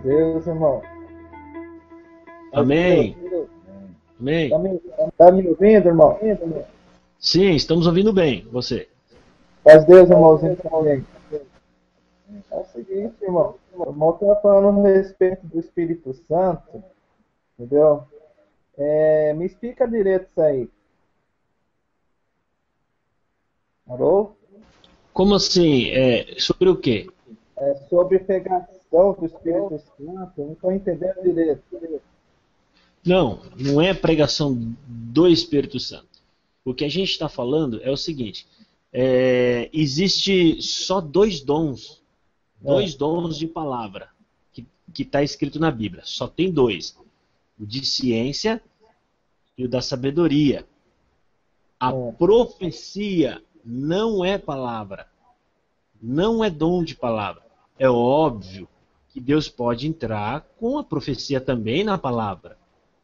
Deus, irmão. Amém. Amém. Tá me ouvindo, irmão? Sim, estamos ouvindo bem. Você? Paz Deus, irmãozinho, também. É o seguinte, irmão. O irmão tá falando a respeito do Espírito Santo, entendeu? Me explica direito isso aí. Alô? Como assim? Sobre o quê? Sobre pregação do Espírito Santo, eu não estou entendendo direito. Não, não é pregação do Espírito Santo. O que a gente está falando é o seguinte: existe só dois dons de palavra que está escrito na Bíblia. Só tem dois: o de ciência e o da sabedoria. A profecia não é palavra, não é dom de palavra. É óbvio que Deus pode entrar com a profecia também na palavra,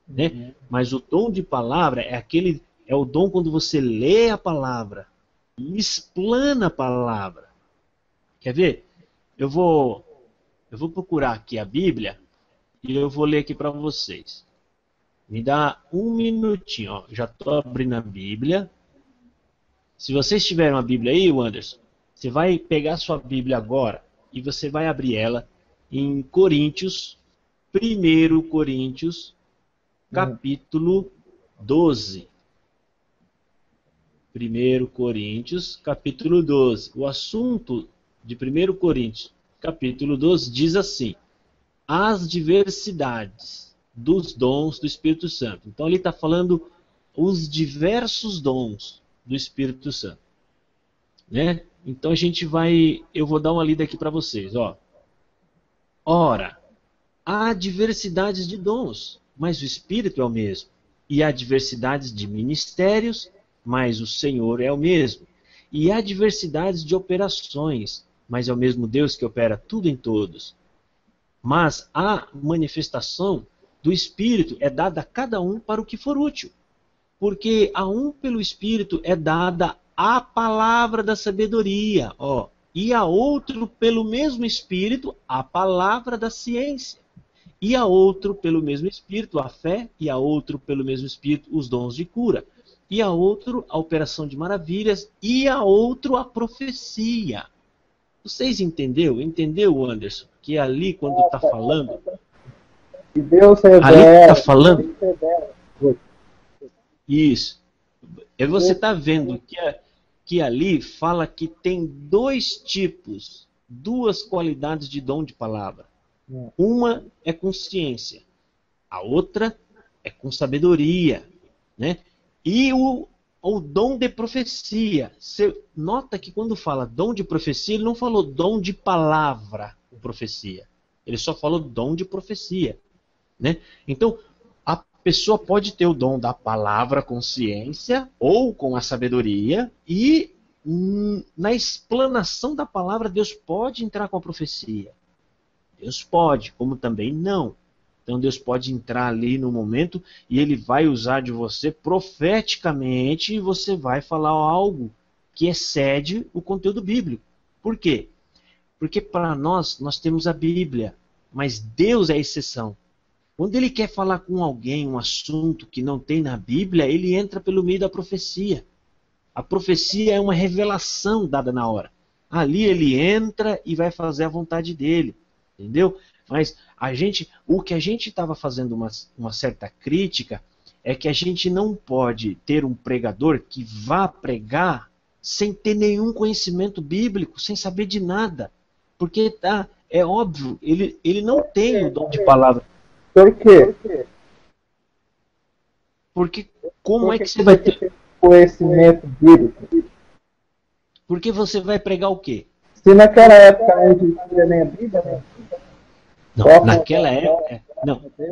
né? Mas o dom de palavra é o dom quando você lê a palavra e explana a palavra. Quer ver? Eu vou procurar aqui a Bíblia e eu vou ler aqui para vocês. Me dá um minutinho, ó. Já estou abrindo a Bíblia. Se vocês tiverem uma Bíblia aí, Anderson, você vai pegar a sua Bíblia agora e você vai abrir ela em Coríntios, 1 Coríntios, capítulo 12. 1 Coríntios, capítulo 12. O assunto de 1 Coríntios, capítulo 12, diz assim: as diversidades dos dons do Espírito Santo. Então ele está falando os diversos dons do Espírito Santo, né? Então eu vou dar uma lida aqui para vocês, ó. Ora, há diversidades de dons, mas o Espírito é o mesmo. E há diversidades de ministérios, mas o Senhor é o mesmo. E há diversidades de operações, mas é o mesmo Deus que opera tudo em todos. Mas a manifestação do Espírito é dada a cada um para o que for útil. Porque a um pelo Espírito é dada a palavra da sabedoria, ó, e a outro pelo mesmo Espírito a palavra da ciência, e a outro pelo mesmo Espírito a fé, e a outro pelo mesmo Espírito os dons de cura, e a outro a operação de maravilhas, e a outro a profecia. Vocês entenderam? Entendeu, Anderson? Que ali quando está falando... E Deus revela. Ali está falando... Isso. E você está vendo que ali fala que tem dois tipos, duas qualidades de dom de palavra. Uma é com ciência, a outra é com sabedoria, né? E o dom de profecia. Você nota que quando fala dom de profecia, ele não falou dom de palavra com profecia. Ele só falou dom de profecia, né? Então, a pessoa pode ter o dom da palavra com ciência ou com a sabedoria, e na explanação da palavra Deus pode entrar com a profecia. Deus pode, como também não. Então Deus pode entrar ali no momento e Ele vai usar de você profeticamente, e você vai falar algo que excede o conteúdo bíblico. Por quê? Porque para nós temos a Bíblia, mas Deus é a exceção. Quando Ele quer falar com alguém um assunto que não tem na Bíblia, Ele entra pelo meio da profecia. A profecia é uma revelação dada na hora. Ali Ele entra e vai fazer a vontade dEle. Entendeu? Mas o que a gente estava fazendo uma certa crítica é que a gente não pode ter um pregador que vá pregar sem ter nenhum conhecimento bíblico, sem saber de nada. Porque é óbvio, ele não tem o dom de palavra. Por quê? Porque como é que você vai ter conhecimento bíblico? Porque você vai pregar o quê? Se naquela época não existia nem a Bíblia, Não,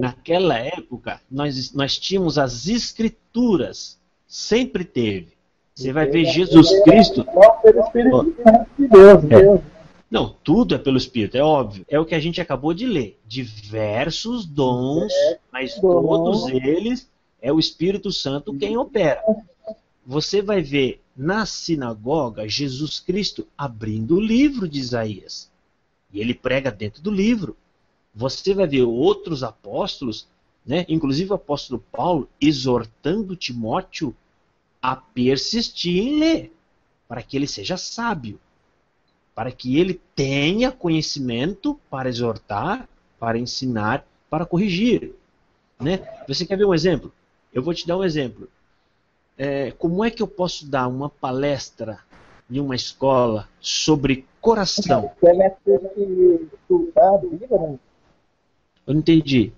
naquela época nós tínhamos as Escrituras. Sempre teve. Você vai ver Jesus Cristo... pelo Espírito Santo de Deus. Não, tudo é pelo Espírito, é óbvio. É o que a gente acabou de ler. Diversos dons, mas todos eles é o Espírito Santo quem opera. Você vai ver na sinagoga Jesus Cristo abrindo o livro de Isaías. E ele prega dentro do livro. você vai ver outros apóstolos, né, inclusive o apóstolo Paulo, exortando Timóteo a persistir em ler, para que ele seja sábio, para que ele tenha conhecimento para exortar, para ensinar, para corrigir. Né? Você quer ver um exemplo? Eu vou te dar um exemplo. Como é que eu posso dar uma palestra em uma escola sobre coração? Você vai ter que estudar a Bíblia, né? Eu não entendi.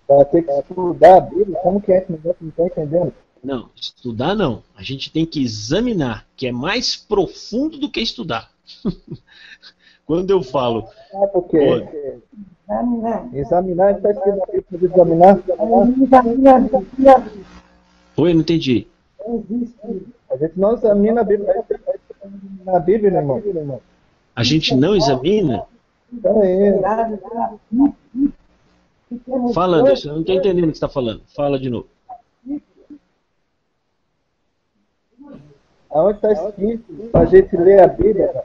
Vai ter que estudar a Bíblia? Como que é esse negócio? Não estou entendendo. Não, estudar não. A gente tem que examinar, que é mais profundo do que estudar. Quando eu falo... Ah, por quê? Examinar. Examinar, está escrito na Bíblia para examinar? Oi, eu não entendi. A gente não examina a Bíblia. Vai examinar a Bíblia, né, irmão? A gente não examina? Peraí. Fala, Anderson, eu não estou entendendo o que você está falando. Fala de novo. Aonde está escrito para a gente ler a Bíblia? Cara?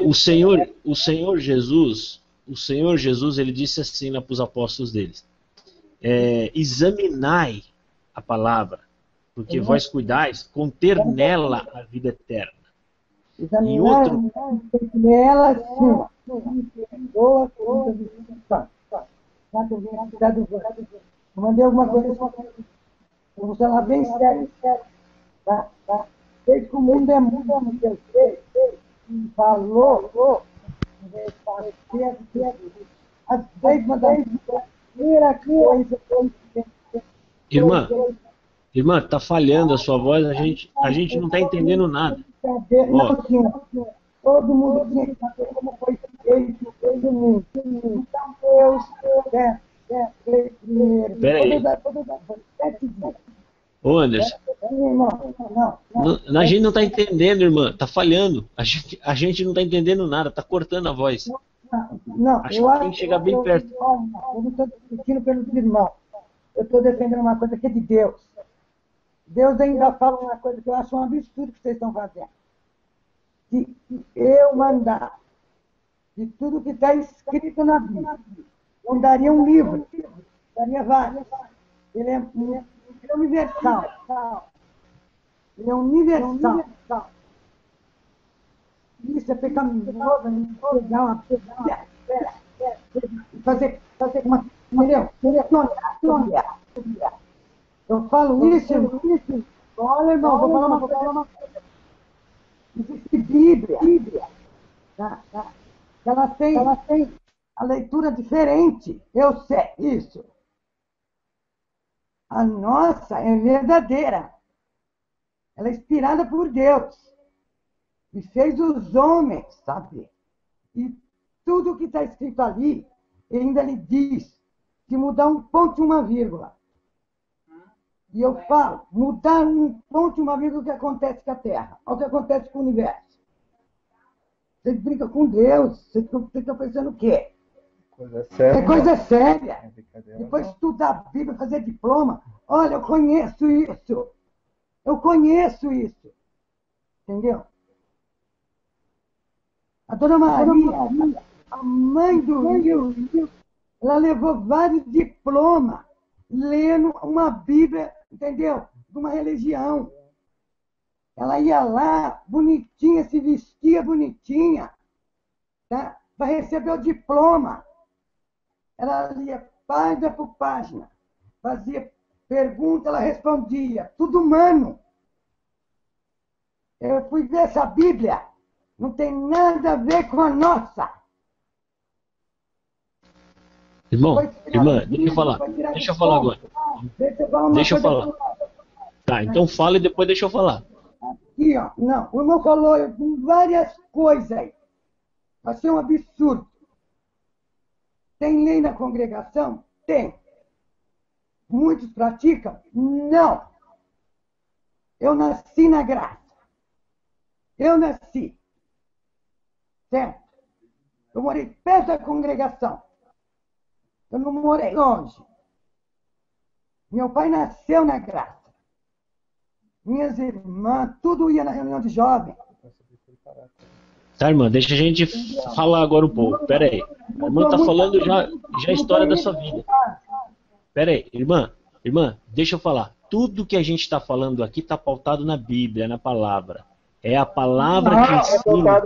O Senhor Jesus, ele disse assim para os apóstolos deles: examinai a palavra, porque vós cuidais conter nela a vida eterna. Em outro, nela, sim. Boa coisa. Eu mandei alguma coisa só para vou falar bem sério. Tá? Sei que o mundo é muito, eu sei. Falou, as 10 mandamentos, a primeira coisa irmã, está falhando a sua voz, a gente não está entendendo nada. não tinha. Todo mundo tinha que saber como foi feito o mundo. Então Deus fez primeiro. Peraí. 7 dias. Ô, Anderson, a gente não está entendendo, irmã, está falhando. A gente não está entendendo nada, está cortando a voz. Não, Acho que tem que chegar bem perto. Eu não estou discutindo pelos irmãos. Eu estou defendendo uma coisa que é de Deus. Deus ainda fala uma coisa que eu acho um absurdo que vocês estão fazendo. Se eu mandar de tudo que está escrito na Bíblia, eu daria um livro, daria vários. Ele é universal. Ele é universal. Isso é pecaminoso, pegar uma fazer uma. Entendeu? Eu falo isso, olha, irmão, vou falar uma coisa. Existe Bíblia. Tá? Ela tem a leitura diferente. Eu sei isso. A nossa é verdadeira. Ela é inspirada por Deus. E fez os homens, sabe? E tudo que está escrito ali, ele ainda lhe diz que mudar um ponto e uma vírgula. E eu falo, mudar um ponto e uma vírgula, o que acontece com a Terra? Olha o que acontece com o universo. Você brinca com Deus, você fica pensando o quê? Coisa séria. É coisa séria. Depois estudar a Bíblia, fazer diploma. Olha, eu conheço isso. Entendeu? A dona Maria, a mãe do Rio, ela levou vários diplomas lendo uma Bíblia, entendeu? De uma religião. Ela ia lá, bonitinha, se vestia bonitinha, tá? Para receber o diploma. Ela lia página por página, fazia pergunta, ela respondia, tudo humano. Eu fui ver essa Bíblia, não tem nada a ver com a nossa. Irmã, deixa eu falar agora. Deixa eu falar. Tá, então fala e depois deixa eu falar. Aqui, ó, não, o irmão falou várias coisas aí. Vai ser um absurdo. Tem lei na congregação? Tem. Muitos praticam? Não. Eu nasci na graça. Certo? Eu morei perto da congregação. Eu não morei longe. Meu pai nasceu na graça. Minhas irmãs, tudo ia na reunião de jovem. Tá, irmã, deixa a gente falar agora um pouco. Pera aí. A irmã está falando já a história da sua vida. Pera aí, irmã, deixa eu falar. Tudo que a gente está falando aqui está pautado na Bíblia, na palavra. É a palavra que ensina.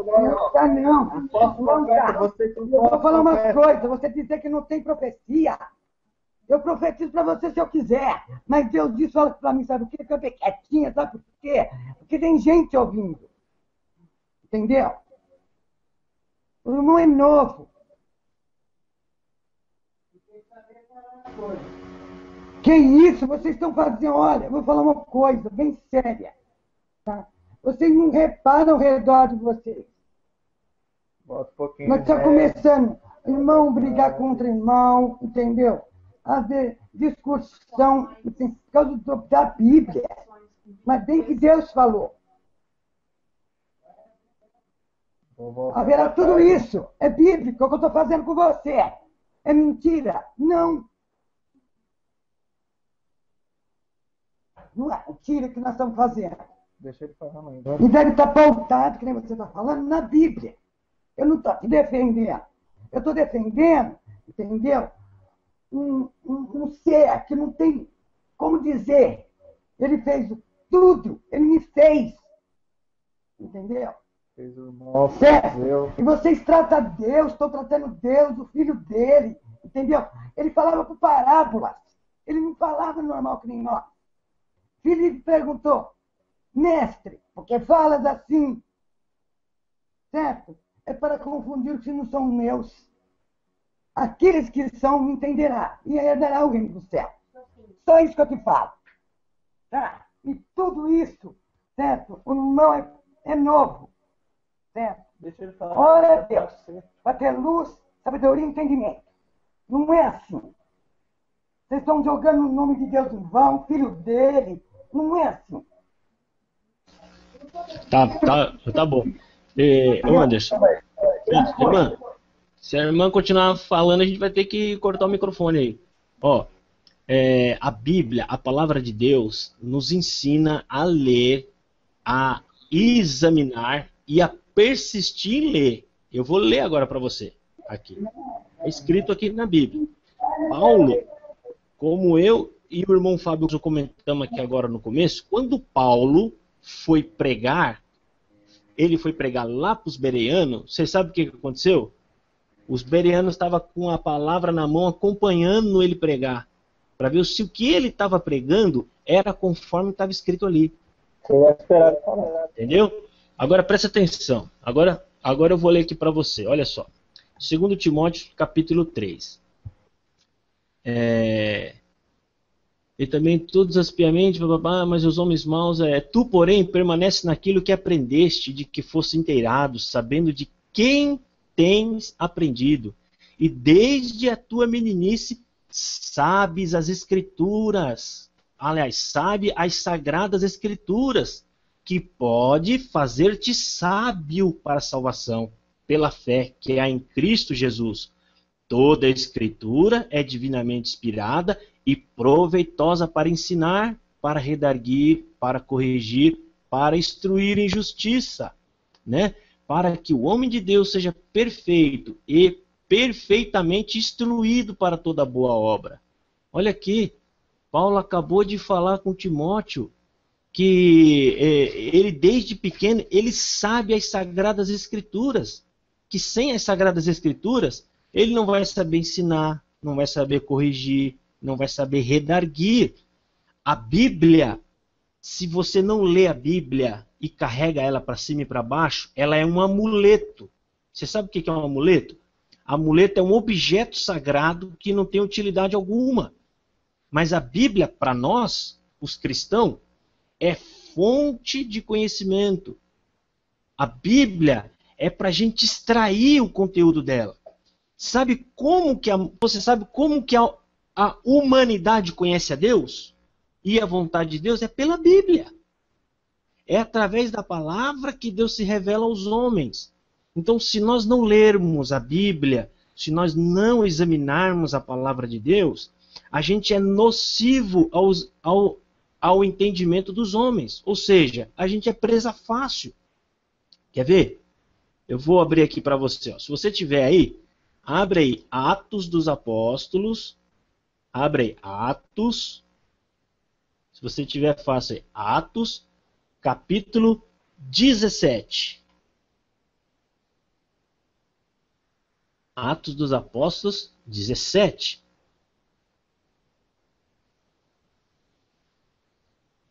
Não. Eu vou falar uma coisa. Você dizer que não tem profecia. Eu profetizo para você se eu quiser. Mas Deus disse para mim, sabe o quê? Que eu fiquei quietinha, sabe por quê? Porque tem gente ouvindo. Entendeu? O irmão é novo. Que isso? Vocês estão fazendo... Olha, eu vou falar uma coisa bem séria. Tá? Vocês não reparam ao redor de vocês. Bota um pouquinho. Nós estamos começando, irmão, brigar contra irmão, entendeu? Haver discussão por causa da Bíblia. Mas bem que Deus falou. Haverá tudo isso. É bíblico o que eu estou fazendo com você. É mentira? Não. Não é mentira que nós estamos fazendo. Deixa ele falar, mãe. E deve estar pautado, que nem você está falando, na Bíblia. Eu não estou te defendendo. Eu estou defendendo, entendeu? Um ser que não tem como dizer. Ele fez tudo. Ele me fez. Entendeu? Fez o irmão, certo? E vocês tratam Deus, estão tratando Deus, o filho dele. Entendeu? Ele falava por parábolas. Ele não falava normal que nem nós. Filipe perguntou, mestre, por que falas assim? Certo? É para confundir os que não são meus. Aqueles que são me entenderá e herdará o reino do céu. Só isso que eu te falo. Tá? E tudo isso, certo? O irmão é novo. Certo? Deixa ele falar. Ora a Deus, para ter luz, sabedoria e entendimento. Não é assim. Vocês estão jogando o nome de Deus em vão, filho dele. Não é assim. Tá bom. Anderson, irmã, se a irmã continuar falando, a gente vai ter que cortar o microfone aí. Ó, a Bíblia, a palavra de Deus, nos ensina a ler, a examinar e a persistir em ler. Eu vou ler agora para você. Aqui. É escrito aqui na Bíblia. Paulo, como eu e o irmão Fábio comentamos aqui agora no começo, quando Paulo foi pregar, ele foi pregar lá para os bereanos, você sabe o que aconteceu? Os bereanos estavam com a palavra na mão, acompanhando ele pregar, para ver se o que ele estava pregando era conforme estava escrito ali. Entendeu? Agora presta atenção. Agora eu vou ler aqui para você. Olha só. 2 Timóteo, capítulo 3. E também todos aspiamente, mas os homens maus, tu, porém, permanece naquilo que aprendeste, de que fosse inteirado, sabendo de quem tens aprendido. E desde a tua meninice sabes as Escrituras. Aliás, sabe as sagradas Escrituras, que pode fazer-te sábio para a salvação, pela fé que há em Cristo Jesus. Toda a Escritura é divinamente inspirada e proveitosa para ensinar, para redarguir, para corrigir, para instruir em justiça, né? Para que o homem de Deus seja perfeito e perfeitamente instruído para toda boa obra. Olha aqui, Paulo acabou de falar com Timóteo que ele desde pequeno ele sabe as Sagradas Escrituras, que sem as Sagradas Escrituras ele não vai saber ensinar, não vai saber corrigir, não vai saber redarguir. A Bíblia, se você não lê a Bíblia e carrega ela para cima e para baixo, ela é um amuleto. Você sabe o que é um amuleto? Amuleto é um objeto sagrado que não tem utilidade alguma. Mas a Bíblia, para nós, os cristãos, é fonte de conhecimento. A Bíblia é para a gente extrair o conteúdo dela. Você sabe como que a humanidade conhece a Deus? E a vontade de Deus é pela Bíblia. É através da palavra que Deus se revela aos homens. Então, se nós não lermos a Bíblia, se nós não examinarmos a palavra de Deus, a gente é nocivo ao entendimento dos homens. Ou seja, a gente é presa fácil. Quer ver? Eu vou abrir aqui para você. Ó. Se você tiver aí, abre aí Atos dos Apóstolos. Abre aí Atos. Se você tiver fácil aí, Atos, capítulo 17. Atos dos Apóstolos 17.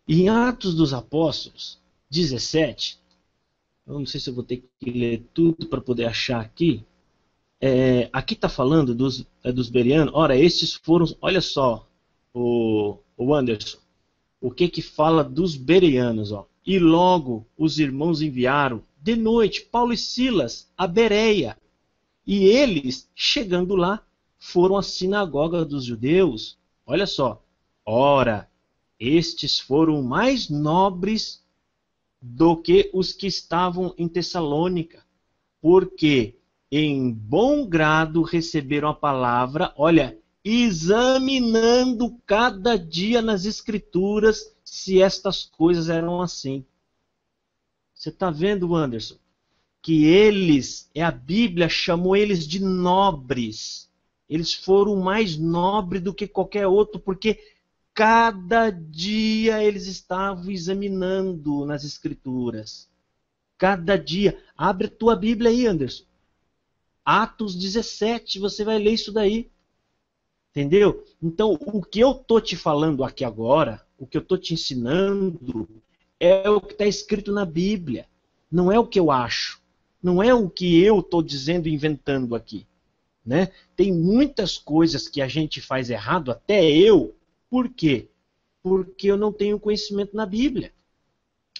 E em Atos dos Apóstolos 17, eu não sei se eu vou ter que ler tudo para poder achar aqui. Aqui está falando dos bereanos. Ora, estes foram, olha só, o Anderson, o que fala dos bereanos. Ó. E logo os irmãos enviaram de noite Paulo e Silas a Bereia. E eles, chegando lá, foram à sinagoga dos judeus. Olha só. Ora, estes foram mais nobres do que os que estavam em Tessalônica, porque em bom grado receberam a palavra, olha, examinando cada dia nas Escrituras se estas coisas eram assim. Você está vendo, Anderson? Que eles, a Bíblia chamou eles de nobres. Eles foram mais nobres do que qualquer outro, porque cada dia eles estavam examinando nas Escrituras. Cada dia. Abre a tua Bíblia aí, Anderson. Atos 17, você vai ler isso daí. Entendeu? Então, o que eu estou te falando aqui agora, o que eu estou te ensinando, é o que está escrito na Bíblia. Não é o que eu acho. Não é o que eu estou dizendo, inventando aqui. Né? Tem muitas coisas que a gente faz errado, até eu. Por quê? Porque eu não tenho conhecimento na Bíblia.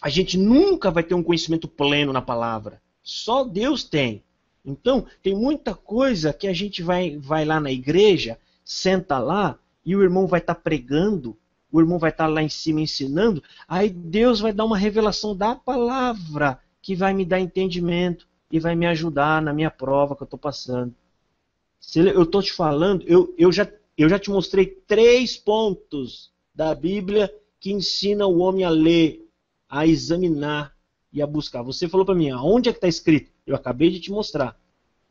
A gente nunca vai ter um conhecimento pleno na palavra. Só Deus tem. Então, tem muita coisa que a gente vai lá na igreja, senta lá, e o irmão vai estar pregando, o irmão vai estar lá em cima ensinando, aí Deus vai dar uma revelação da palavra, que vai me dar entendimento e vai me ajudar na minha prova que eu estou passando. Eu estou te falando, eu já te mostrei 3 pontos da Bíblia que ensina o homem a ler, a examinar e a buscar. Você falou para mim, aonde é que está escrito? Eu acabei de te mostrar.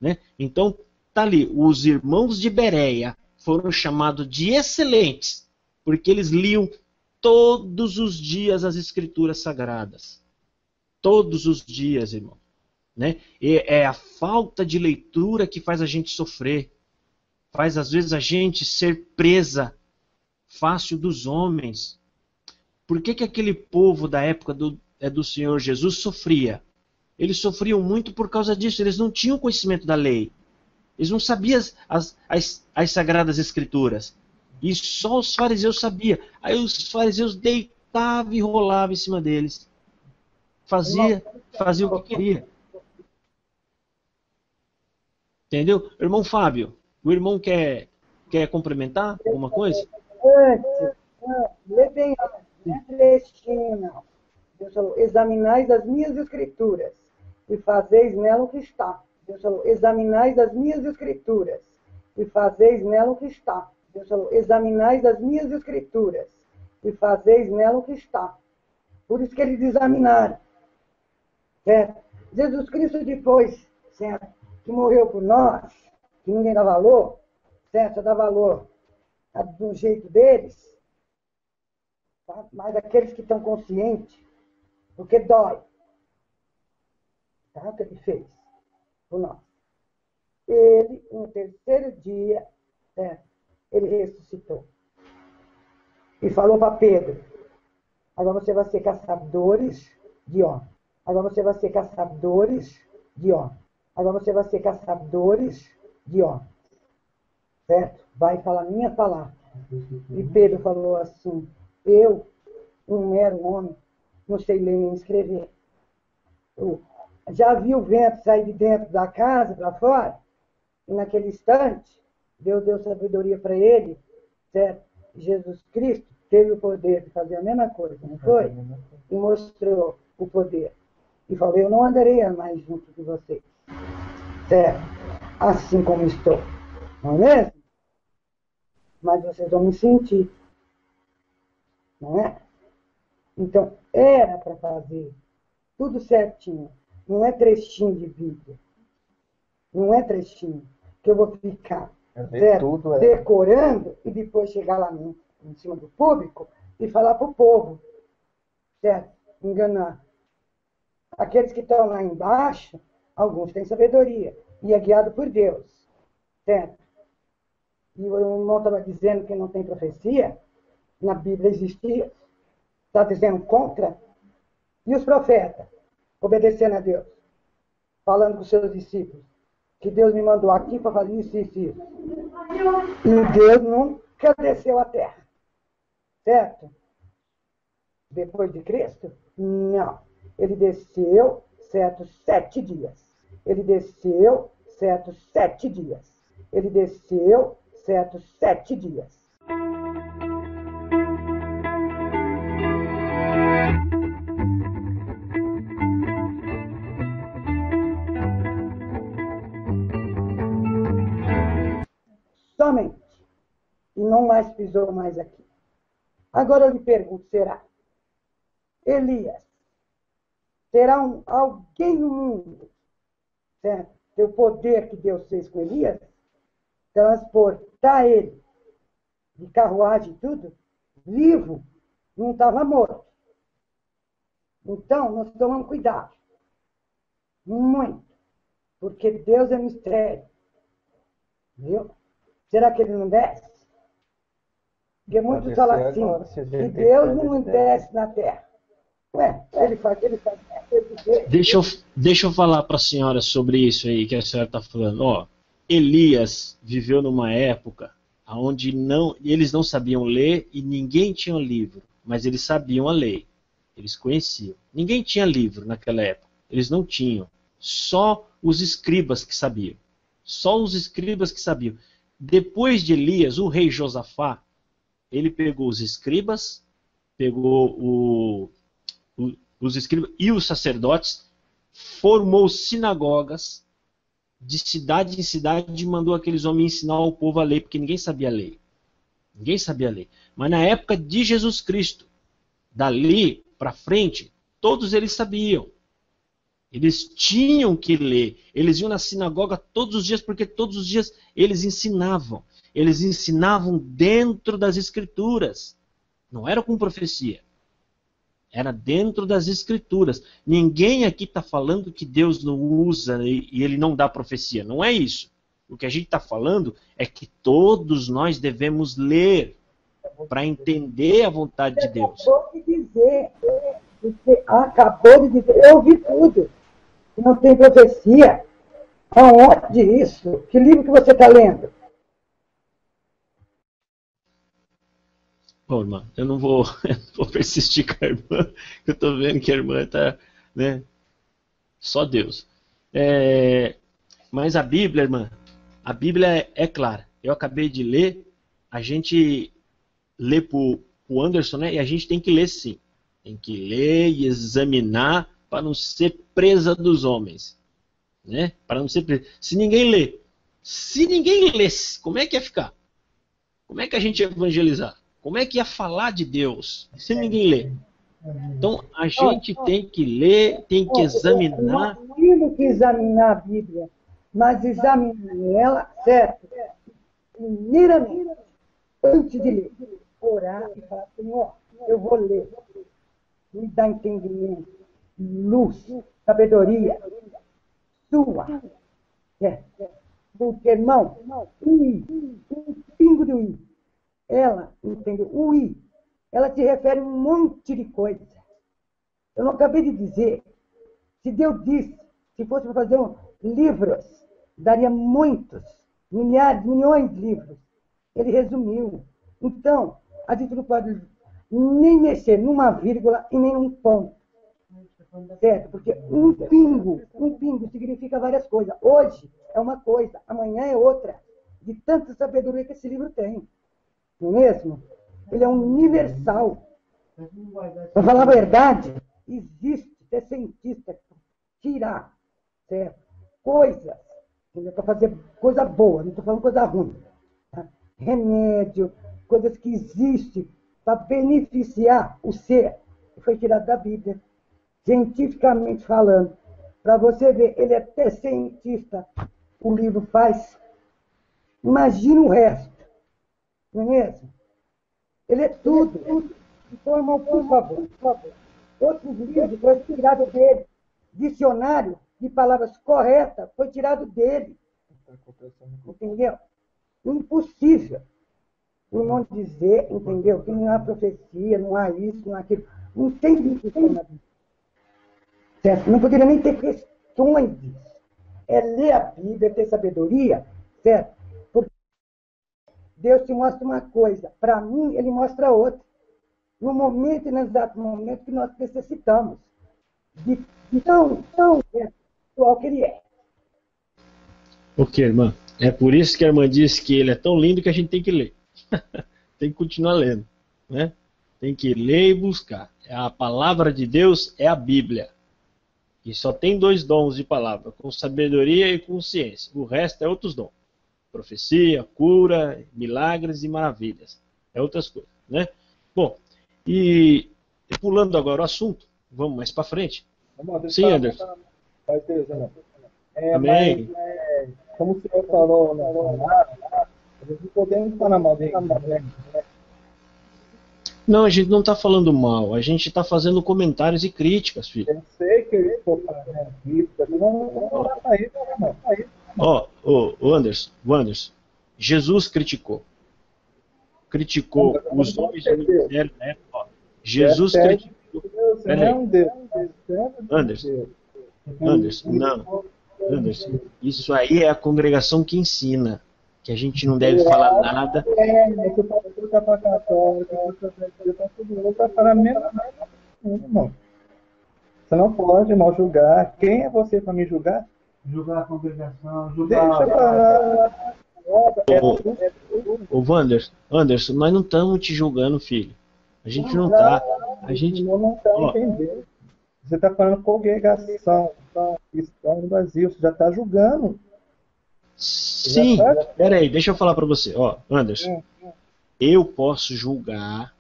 Né? Então, tá ali, os irmãos de Bereia foram chamados de excelentes, porque eles liam todos os dias as Escrituras Sagradas. Todos os dias, irmão. Né? E é a falta de leitura que faz a gente sofrer. Faz, às vezes, a gente ser presa fácil dos homens. Por que aquele povo da época do Senhor Jesus sofria? Eles sofriam muito por causa disso. Eles não tinham conhecimento da lei. Eles não sabiam as Sagradas Escrituras. E só os fariseus sabiam. Aí os fariseus deitavam e rolavam em cima deles. Fazia o que queria. Entendeu? Irmão Fábio, o irmão quer complementar alguma coisa? Antes, lê bem antes, Celestina. Deus falou, examinais as minhas escrituras e fazeis nela o que está. Deus falou, examinais as minhas escrituras e fazeis nela o que está. Deus falou, examinais as minhas escrituras e fazeis nela o que está. Por isso que eles examinaram. Certo? Jesus Cristo depois, certo? Que morreu por nós, que ninguém dá valor, certo? Só dá valor do jeito deles, tá? Mas aqueles que estão conscientes, porque dói. Tá? O que ele fez por nós. Ele, no terceiro dia, certo? Ele ressuscitou. E falou para Pedro, agora você vai ser caçadores de homens. Agora você vai ser caçadores de homens. Agora você vai ser caçadores de homens. Certo? Vai falar minha palavra. E Pedro falou assim, eu, um mero homem, não sei ler nem escrever. Eu já vi o vento sair de dentro da casa para fora, e naquele instante, Deus deu sabedoria para ele, certo? Jesus Cristo teve o poder de fazer a mesma coisa, não foi? E mostrou o poder. E falou, eu não andarei mais junto de vocês. Certo? Assim como estou. Não é mesmo? Mas vocês vão me sentir. Não é? Então, era para fazer tudo certinho. não é trechinho de Bíblia. Não é trechinho que eu vou ficar decorando e depois chegar lá em cima do público e falar para o povo, certo? Enganar. Aqueles que estão lá embaixo, alguns têm sabedoria e é guiado por Deus, certo? E o irmão estava dizendo que não tem profecia, na Bíblia existia, está dizendo contra. E os profetas, obedecendo a Deus, falando com os seus discípulos, que Deus me mandou aqui para fazer isso, isso, isso. E Deus nunca desceu à terra, certo? Depois de Cristo? Não. Ele desceu, certo, 7 dias. Ele desceu, certo, 7 dias. Ele desceu, certo, 7 dias. Somente. E não mais pisou mais aqui. Agora eu lhe pergunto, será? Elias, será alguém no mundo, certo? Tem o poder que Deus fez com Elias, transportar ele de carruagem e tudo, vivo, não estava morto. Então, nós tomamos cuidado. Muito. Porque Deus é mistério. Viu? Será que ele não desce? Porque muitos falam assim, que Deus não desce na terra. Ué, ele faz. Deixa eu falar para a senhora sobre isso aí que a senhora está falando. Ó, Elias viveu numa época onde eles não sabiam ler e ninguém tinha um livro, mas eles sabiam a lei. Eles conheciam. Ninguém tinha livro naquela época. Eles não tinham. Só os escribas que sabiam. Só os escribas que sabiam. Depois de Elias, o rei Josafá, ele pegou os escribas, pegou os escribas e os sacerdotes, formou sinagogas de cidade em cidade e mandou aqueles homens ensinar ao povo a ler, porque ninguém sabia ler. Ninguém sabia ler. Mas na época de Jesus Cristo, dali para frente, todos eles sabiam. Eles tinham que ler. Eles iam na sinagoga todos os dias, porque todos os dias eles ensinavam. Eles ensinavam dentro das Escrituras. Não era com profecia. Era dentro das Escrituras. Ninguém aqui está falando que Deus não usa e Ele não dá profecia. Não é isso. O que a gente está falando é que todos nós devemos ler para entender a vontade de Deus. Você acabou de dizer. Eu ouvi tudo. Não tem profecia. Aonde isso? Que livro que você está lendo? Bom, irmã, eu não vou persistir com a irmã, eu estou vendo que a irmã está, né? Só Deus. Mas a Bíblia, irmã, a Bíblia é clara. Eu acabei de ler, a gente lê para o Anderson, né? E a gente tem que ler sim. Tem que ler e examinar para não ser presa dos homens. Né? Para não ser presa. Se ninguém lesse, como é que ia ficar? Como é que a gente ia evangelizar? Como é que ia falar de Deus se ninguém lê? Então, a gente tem que ler, tem que examinar. Não temos que examinar a Bíblia, mas examinar ela, certo? Primeiramente, antes de ler, orar e falar, Senhor, eu vou ler. Me dá entendimento, luz, sabedoria sua. Porque, irmão, um pingo de i. Ela, entendeu? O i, ela te refere a um monte de coisa. Eu não acabei de dizer. Se Deus disse, se fosse para fazer livros, daria muitos, milhares, milhões de livros. Ele resumiu. Então, a gente não pode nem mexer numa vírgula e nem num ponto. Certo? Porque um pingo significa várias coisas. Hoje é uma coisa, amanhã é outra. De tanta sabedoria que esse livro tem. Não é mesmo? Ele é universal. Para falar a verdade, existe até cientista tirar, certo? Coisas, para fazer coisa boa, não estou falando coisa ruim. Tá? Remédio, coisas que existem para beneficiar o ser, que foi tirado da Bíblia. Cientificamente falando, Para você ver, ele é até cientista, o livro faz. Imagina o resto. Não é mesmo? Ele é tudo. Então, irmão, por favor. Outros livros foram tirados dele. Dicionário de palavras corretas foi tirado dele. Entendeu? Impossível o irmão dizer, entendeu, que não há profecia, não há isso, não há aquilo. Não tem isso na Bíblia. Certo? Não poderia nem ter questões disso. É ler a Bíblia, ter sabedoria, certo? Porque Deus te mostra uma coisa, para mim, ele mostra outra. No momento e no exato momento que nós necessitamos. De tão espiritual que ele é. Ok, irmã. É por isso que a irmã disse que ele é tão lindo que a gente tem que ler. Tem que continuar lendo, né? Tem que ler e buscar. A palavra de Deus é a Bíblia. E só tem 2 dons de palavra, com sabedoria e com ciência. O resto é outros dons. Profecia, cura, milagres e maravilhas. É outras coisas, né? Bom, e pulando agora o assunto, vamos mais para frente. Sim, Anderson. Amém. Como o senhor falou, a gente podemos falar mal dele. Não, a gente não está falando mal, a gente está fazendo comentários e críticas, filho. Eu sei que eles estão fazendo críticas, não olhar para isso, irmão. Ó, Anderson, Jesus criticou os homens do ministério da época. Jesus criticou. Peraí. Anderson, não. Anderson, isso aí é a congregação que ensina que a gente não deve falar nada. Mas o pastor está para católico, está tudo louco para falar mesmo, irmão. Você não pode, irmão, julgar. Quem é você para me julgar? Julgar a congregação, julgar... Deixa eu falar. Ô, Anderson, nós não estamos te julgando, filho. A gente não está. A gente não está entendendo. Você está falando congregação cristã no Brasil, você já está julgando. Sim, peraí, deixa eu falar para você. Ó, Anderson, eu posso julgar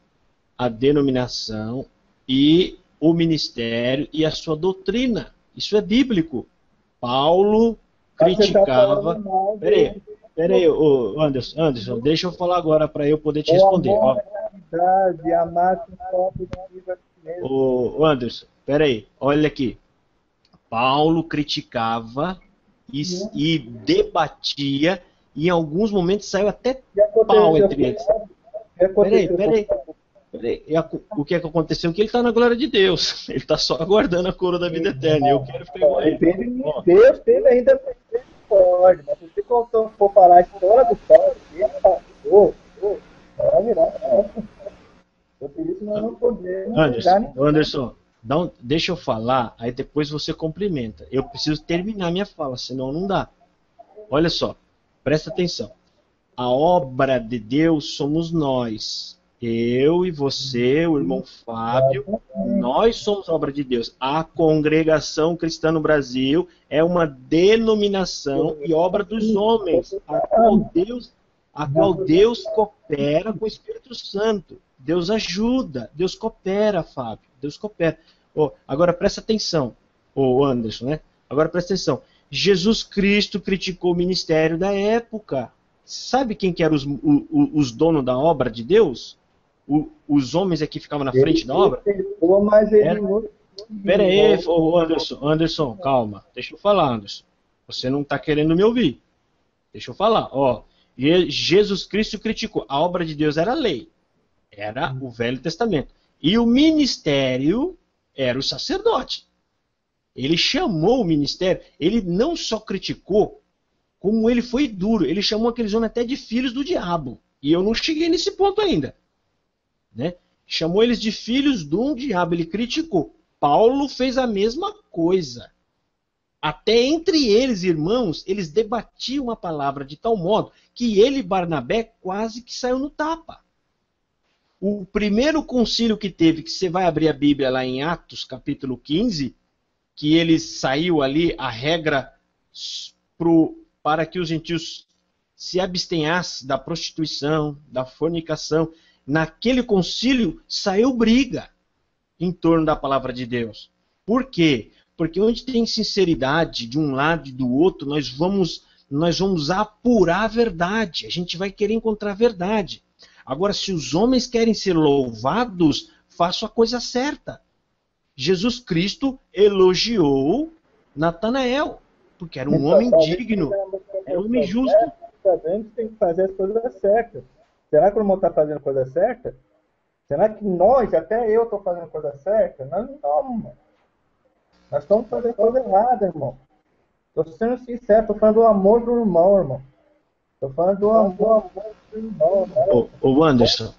a denominação e o ministério e a sua doutrina. Isso é bíblico. Paulo criticava... Peraí, Anderson, deixa eu falar agora para eu poder te responder. Ó. Ô, Anderson, peraí, olha aqui. Paulo criticava e debatia, e em alguns momentos saiu até pau entre eles. Peraí. O que é que aconteceu? Que ele está na glória de Deus. Ele está só aguardando a coroa da vida eterna. Eu quero ficar igual a ele. Deus teve ainda misericórdia, mas se você for falar a história do Paulo, ele passou, vai virar. Por isso nós não podemos. Anderson, deixa eu falar, aí depois você complementa. Eu preciso terminar minha fala, senão não dá. Olha só, presta atenção. A obra de Deus somos nós. Eu e você, o irmão Fábio, nós somos a obra de Deus. A congregação cristã no Brasil é uma denominação e obra dos homens, a qual Deus coopera com o Espírito Santo. Deus ajuda, Deus coopera, Fábio, Deus coopera. Agora presta atenção, Anderson, né? Agora presta atenção. Jesus Cristo criticou o ministério da época. Sabe quem que eram os donos da obra de Deus? Os homens é que ficavam na frente da obra? Pera aí, Anderson, calma. Deixa eu falar, Anderson. Você não está querendo me ouvir. Deixa eu falar. Jesus Cristo criticou. A obra de Deus era a lei. Era o Velho Testamento. E o ministério era o sacerdote. Ele chamou o ministério, ele não só criticou, como ele foi duro. Ele chamou aqueles homens até de filhos do diabo. E eu não cheguei nesse ponto ainda. Né? Chamou eles de filhos de um diabo. Ele criticou. Paulo fez a mesma coisa. Até entre eles, irmãos, eles debatiam a palavra de tal modo que ele e Barnabé quase que saiu no tapa. O primeiro concílio que teve, que você vai abrir a Bíblia lá em Atos, capítulo 15, que ele saiu ali, a regra para que os gentios se abstenhassem da prostituição, da fornicação. Naquele concílio saiu briga em torno da palavra de Deus. Por quê? Porque onde tem sinceridade de um lado e do outro, nós vamos apurar a verdade. A gente vai querer encontrar a verdade. Agora, se os homens querem ser louvados, façam a coisa certa. Jesus Cristo elogiou Natanael, porque era um homem digno, era um homem justo. Sabendo que tem que fazer as coisas certas. Será que o irmão está fazendo a coisa certa? Será que nós, até eu, estou fazendo a coisa certa? Nós não estamos, irmão. Nós estamos fazendo a coisa errada, irmão. Estou sendo sincero, estou falando do amor do irmão. Estou falando do amor do irmão. Ô Anderson.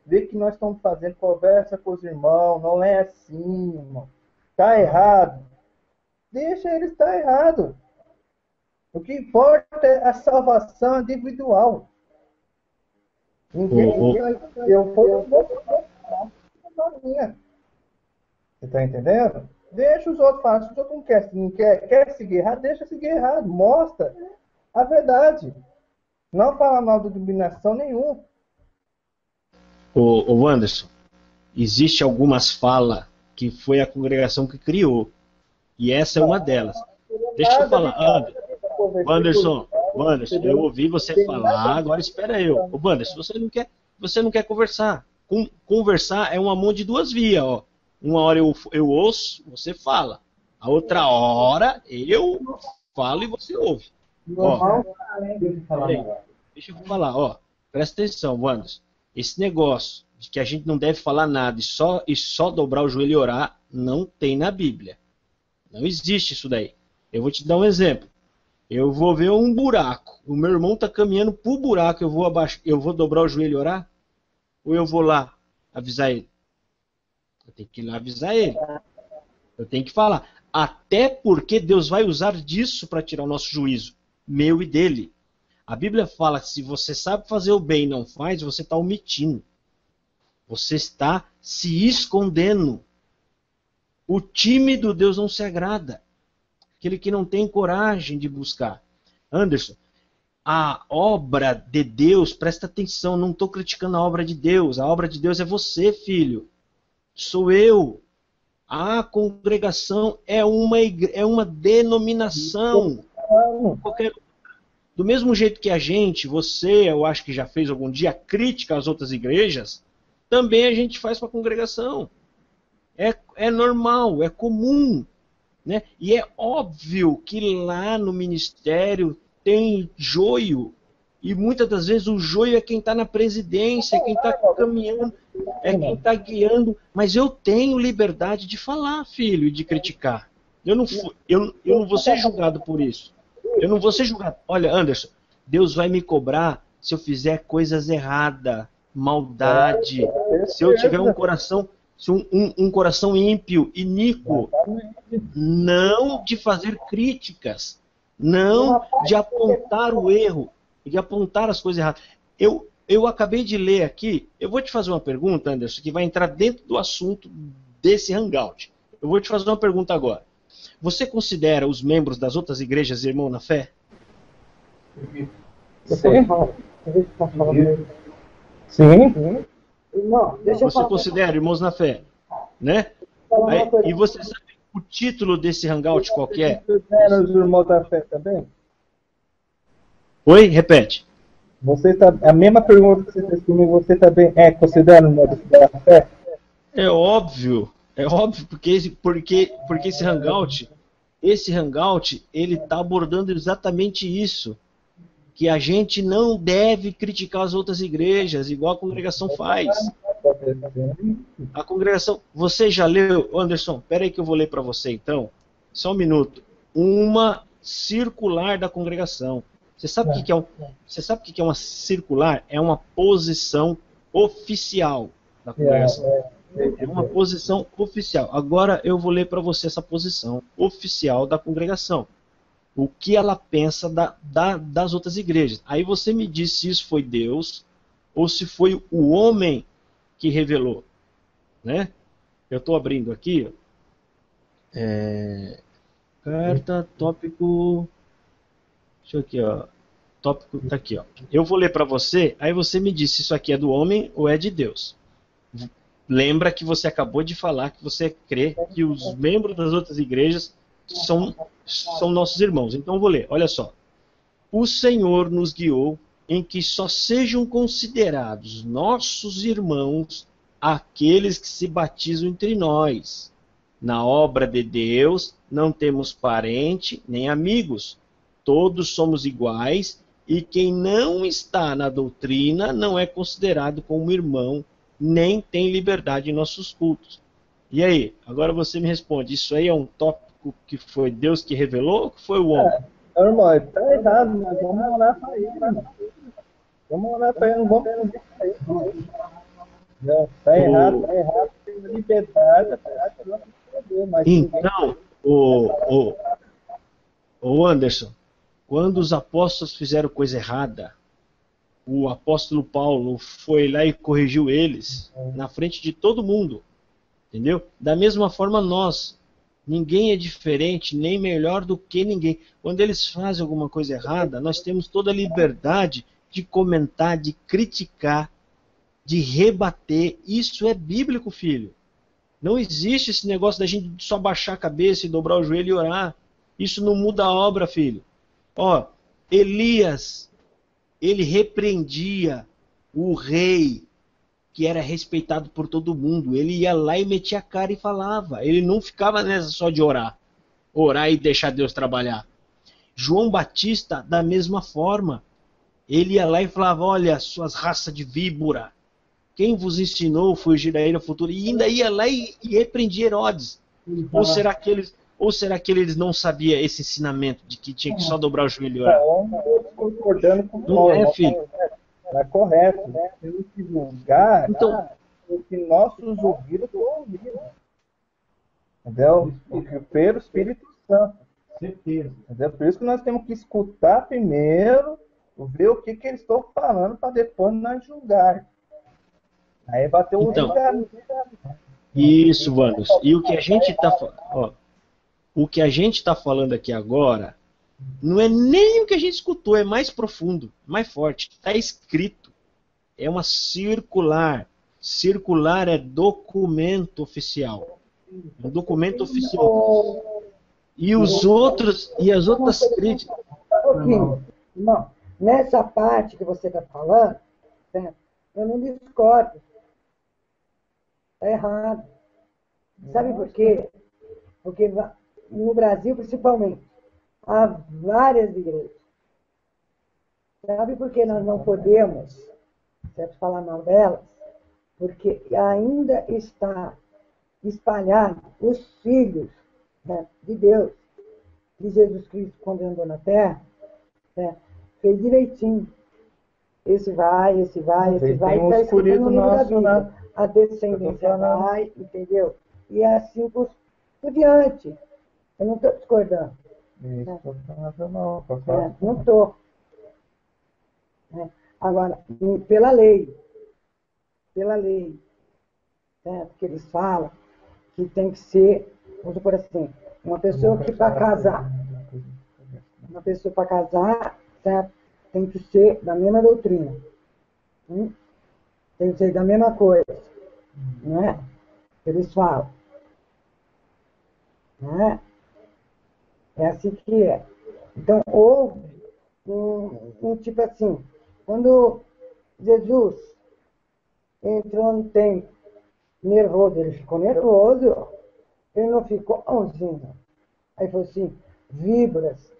Vê que nós estamos fazendo, conversa com os irmãos, não é assim, irmão. Está errado. Deixa ele estar errado. O que importa é a salvação individual. Eu vou minha. Você está entendendo? Deixa os outros falar. Se os outros não quer seguir errado, deixa seguir errado. Mostra a verdade. Não fala mal de dominação nenhuma. Ô Anderson, existe algumas falas que foi a congregação que criou. E essa é uma delas. Deixa eu falar. Anderson, eu ouvi você falar, agora espera eu. Ô Anderson, você não quer conversar. Conversar é uma mão de duas vias, ó. Uma hora eu ouço, você fala. A outra hora eu falo e você ouve. Ó, deixa eu falar, ó. Presta atenção, Anderson. Esse negócio de que a gente não deve falar nada e só dobrar o joelho e orar, não tem na Bíblia. Não existe isso daí. Eu vou te dar um exemplo. Eu vou ver um buraco. O meu irmão está caminhando para o buraco. Eu vou dobrar o joelho e orar? Ou eu vou lá avisar ele? Eu tenho que ir lá avisar ele. Eu tenho que falar. Até porque Deus vai usar disso para tirar o nosso juízo. Meu e dele. A Bíblia fala que se você sabe fazer o bem e não faz, você está omitindo. Você está se escondendo. O tímido Deus não se agrada. Aquele que não tem coragem de buscar. Anderson, a obra de Deus, presta atenção, não estou criticando a obra de Deus. A obra de Deus é você, filho. Sou eu. A congregação é uma denominação. Do mesmo jeito que a gente, você, eu acho que já fez algum dia crítica às outras igrejas, também a gente faz para a congregação. É normal, é comum. Né? E é óbvio que lá no ministério tem joio. E muitas das vezes o joio é quem está na presidência, é quem está caminhando, é quem está guiando. Mas eu tenho liberdade de falar, filho, e de criticar. Eu não vou ser julgado por isso. Eu não vou ser julgado. Olha, Anderson, Deus vai me cobrar se eu fizer coisas erradas, maldade. Se eu tiver um coração... um coração ímpio, iníquo, não de fazer críticas, não de apontar o erro, de apontar as coisas erradas. Eu acabei de ler aqui, eu vou te fazer uma pergunta, Anderson, que vai entrar dentro do assunto desse hangout. Eu vou te fazer uma pergunta agora. Você considera os membros das outras igrejas irmão na fé? Sim. Não, deixa eu Você considera irmãos na fé, né? E você sabe o título desse hangout qual que é? Você considera os irmãos da fé também? Oi, repete. A mesma pergunta que você fez para mim, você também considera irmão da fé? É óbvio, porque esse hangout, ele está abordando exatamente isso. Que a gente não deve criticar as outras igrejas, igual a congregação faz. A congregação... Você já leu, Anderson? Espera aí que eu vou ler para você, então. Só um minuto. Uma circular da congregação. Você sabe o que é uma circular? É uma posição oficial da congregação. É uma posição oficial. Agora eu vou ler para você essa posição oficial da congregação. O que ela pensa das outras igrejas. Aí você me diz se isso foi Deus ou se foi o homem que revelou. Né? Eu estou abrindo aqui. Carta, tópico... Deixa eu aqui, ó. Tópico tá aqui, ó. Eu vou ler para você, aí você me diz se isso aqui é do homem ou é de Deus. lembra que você acabou de falar que você crê que os membros das outras igrejas são nossos irmãos. Então eu vou ler, olha só. O Senhor nos guiou em que só sejam considerados nossos irmãos aqueles que se batizam entre nós. Na obra de Deus não temos parente nem amigos. Todos somos iguais e quem não está na doutrina não é considerado como irmão, nem tem liberdade em nossos cultos. E aí? Agora você me responde, isso aí é um tópico que foi Deus que revelou ou que foi o homem? Irmão, está errado, nós vamos orar para ele, irmão. Vamos orar para ele, não vamos fazer isso aí. Está errado, tem liberdade para poder, mas então, o Anderson, quando os apóstolos fizeram coisa errada, o apóstolo Paulo foi lá e corrigiu eles na frente de todo mundo, entendeu? Da mesma forma nós, ninguém é diferente nem melhor do que ninguém. Quando eles fazem alguma coisa errada, nós temos toda a liberdade de comentar, de criticar, de rebater. Isso é bíblico, filho. Não existe esse negócio da gente só baixar a cabeça e dobrar o joelho e orar. Isso não muda a obra, filho. Ó, Elias, ele repreendia o rei, que era respeitado por todo mundo. Ele ia lá e metia a cara e falava. Ele não ficava nessa só de orar. Orar e deixar Deus trabalhar. João Batista, da mesma forma. Ele ia lá e falava, olha, suas raças de víbora. Quem vos ensinou a fugir da ira futura? E ainda ia lá e repreendia Herodes. Ou será que eles não sabiam esse ensinamento de que tinha que só dobrar o joelho e orar? Concordando com Não é, filho? É correto, né? Temos que julgar o que nossos ouvidos estão ouvindo. Entendeu? Pelo Espírito Santo. Certeza. Entendeu? Por isso que nós temos que escutar primeiro, ver o que eles estão falando, para depois nós julgar. Aí bateu o julgamento. Isso, Vanos. E o que a gente está falando aqui agora não é nem o que a gente escutou, é mais profundo, mais forte. Está escrito. É uma circular. Circular é documento oficial. É um documento oficial. E as outras críticas. Não, nessa parte que você está falando, né, eu não discordo. Está errado. Sabe por quê? Porque no Brasil, principalmente, há várias igrejas. Sabe por que nós não podemos, certo, falar mal delas? Porque ainda está espalhado os filhos, né, de Deus, que Jesus Cristo, quando andou na terra, né, fez direitinho. Esse vai, esse vai, esse vai. Tem um escolhido nosso, né? A descendência vai, entendeu? E assim por diante. Eu não estou discordando. Isso, não. Não estou. Agora, pela lei, certo? Que eles falam que tem que ser, vamos supor assim, uma pessoa que para casar, certo? Tem que ser da mesma doutrina. Tem que ser da mesma coisa. Não é? Eles falam. Não é? É assim que é. Então, houve um tipo assim, quando Jesus entrou no templo nervoso, ele ficou nervoso, ele não ficou bonzinho. Aí falou assim, víboras,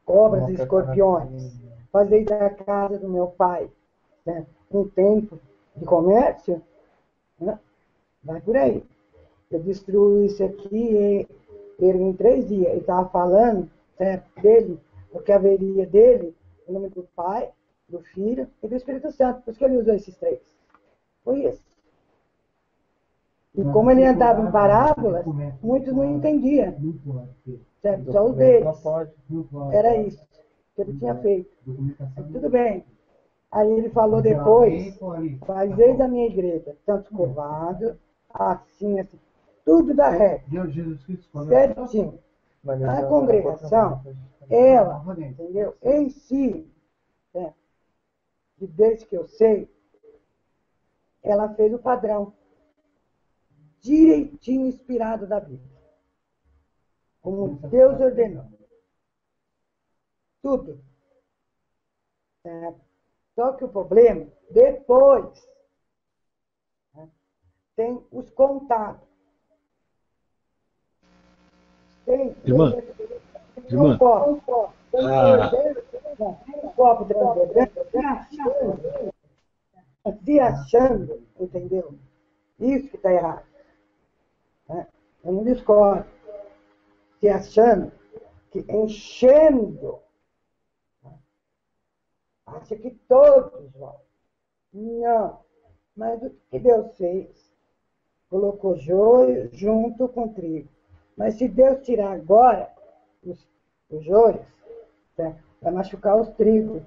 cobras e escorpiões, fazei da casa do meu pai, né, um templo de comércio, né? Vai por aí. Eu destruo isso aqui ele em 3 dias. Ele estava falando, certo, dele, o que haveria dele, em nome do Pai, do Filho e do Espírito Santo. Por isso que ele usou esses 3. Foi isso. E como ele andava em parábolas, muitos não entendiam. Certo? Só os deles. Era isso que ele tinha feito. Tudo bem. Aí ele falou depois, fazeis da minha igreja tanto covado, assim, assim, tudo da regra, certinho. A congregação, ela, entendeu? Em si, né, e desde que eu sei, ela fez o padrão. direitinho inspirado da Bíblia. Como Deus ordenou. Tudo. Certo? Só que o problema, depois, né, tem os contatos. Tem Irmã, um copo. Um copo transbordando, se achando, entendeu? Isso que está errado. Né? Eu não discordo. Se achando que enchendo, acha que todos vão. Não. Mas o que Deus fez? Colocou joio junto com trigo. Mas se Deus tirar agora os joios, tá? Vai machucar os trigos.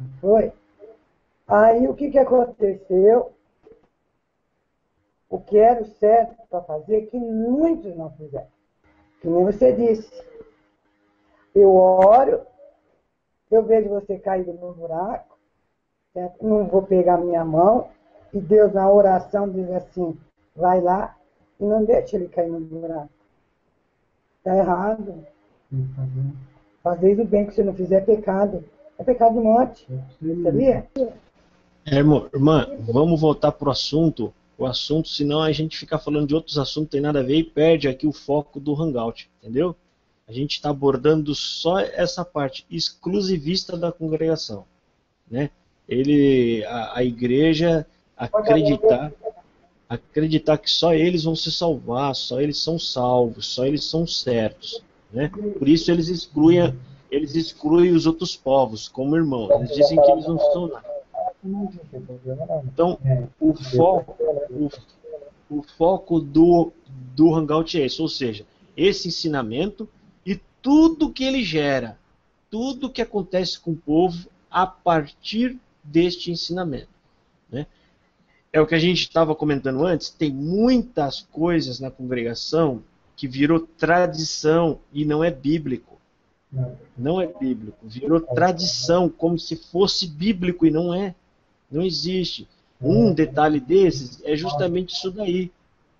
Não foi? Aí o que aconteceu? O que era o certo para fazer, que muitos não fizeram. Que nem você disse. Eu oro, eu vejo você cair no buraco, certo? Não vou pegar minha mão, e Deus na oração diz assim, vai lá e não deixa ele cair no buraco. Está errado. Fazer o bem que você não fizer é pecado. É pecado de morte. Sabia? Irmã, vamos voltar pro assunto. O assunto, senão a gente fica falando de outros assuntos, tem nada a ver e perde aqui o foco do Hangout, entendeu? A gente está abordando só essa parte exclusivista da congregação, né? A igreja acreditar que só eles vão se salvar, só eles são salvos, só eles são certos, né? Por isso eles excluem os outros povos como irmãos. Eles dizem que eles não são nada. Então, o foco do Hangout é esse, ou seja, esse ensinamento e tudo que ele gera, tudo que acontece com o povo a partir deste ensinamento, né? É o que a gente estava comentando antes, tem muitas coisas na congregação que virou tradição e não é bíblico. Não é bíblico, virou tradição, como se fosse bíblico e não é. Não existe. Um detalhe desses é justamente isso daí.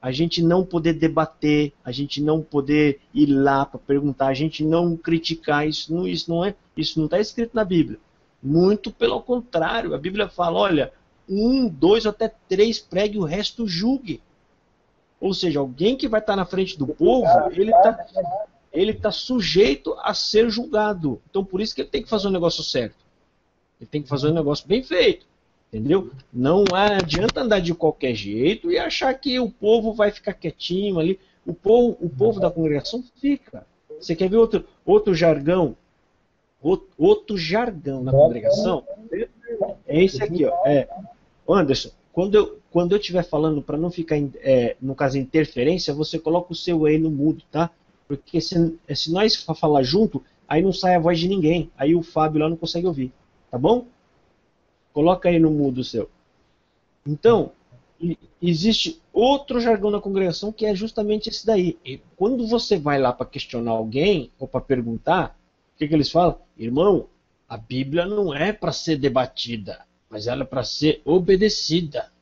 A gente não poder debater, a gente não poder ir lá para perguntar, a gente não criticar, isso não está escrito na Bíblia. Muito pelo contrário, a Bíblia fala, olha, 1, 2 ou até 3 pregue, o resto julgue. Ou seja, alguém que vai estar na frente do povo, ele está sujeito a ser julgado. Então por isso que ele tem que fazer um negócio certo. Ele tem que fazer um negócio bem feito. Entendeu? Não adianta andar de qualquer jeito e achar que o povo vai ficar quietinho ali. O povo da congregação fica. Você quer ver outro jargão? Outro jargão na congregação? É esse aqui, ó. Anderson, quando eu estiver falando, para não ficar, no caso, interferência, você coloca o seu aí no mudo, tá? Porque se nós falar junto, aí não sai a voz de ninguém. Aí o Fábio lá não consegue ouvir. Tá bom? Coloca aí no mudo o seu. Então, existe outro jargão na congregação que é justamente esse daí. E quando você vai lá para questionar alguém ou para perguntar, o que eles falam? Irmão, a Bíblia não é para ser debatida, mas ela é para ser obedecida.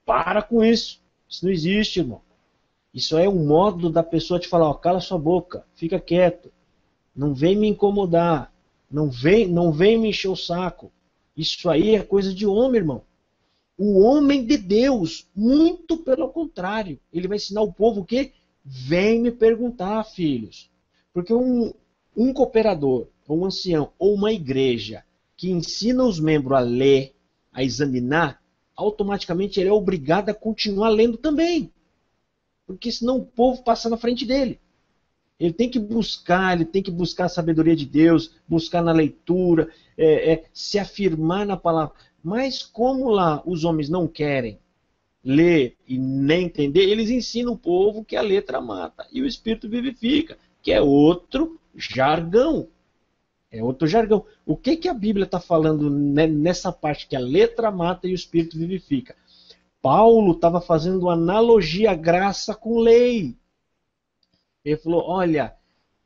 Para com isso. Isso não existe, irmão. Isso é um modo da pessoa te falar, ó, cala sua boca, fica quieto. Não vem me incomodar. Não vem me encher o saco. Isso aí é coisa de homem, irmão. O homem de Deus, muito pelo contrário, ele vai ensinar o povo o quê? Vem me perguntar, filhos. Porque um cooperador, um ancião, ou uma igreja que ensina os membros a ler, a examinar, automaticamente ele é obrigado a continuar lendo também. Porque senão o povo passa na frente dele. Ele tem que buscar a sabedoria de Deus, buscar na leitura, se afirmar na palavra. Mas como lá os homens não querem ler e nem entender, eles ensinam o povo que a letra mata e o espírito vivifica, que é outro jargão. É outro jargão. O que a Bíblia está falando nessa parte que a letra mata e o espírito vivifica? Paulo estava fazendo analogia graça com lei. Ele falou, olha,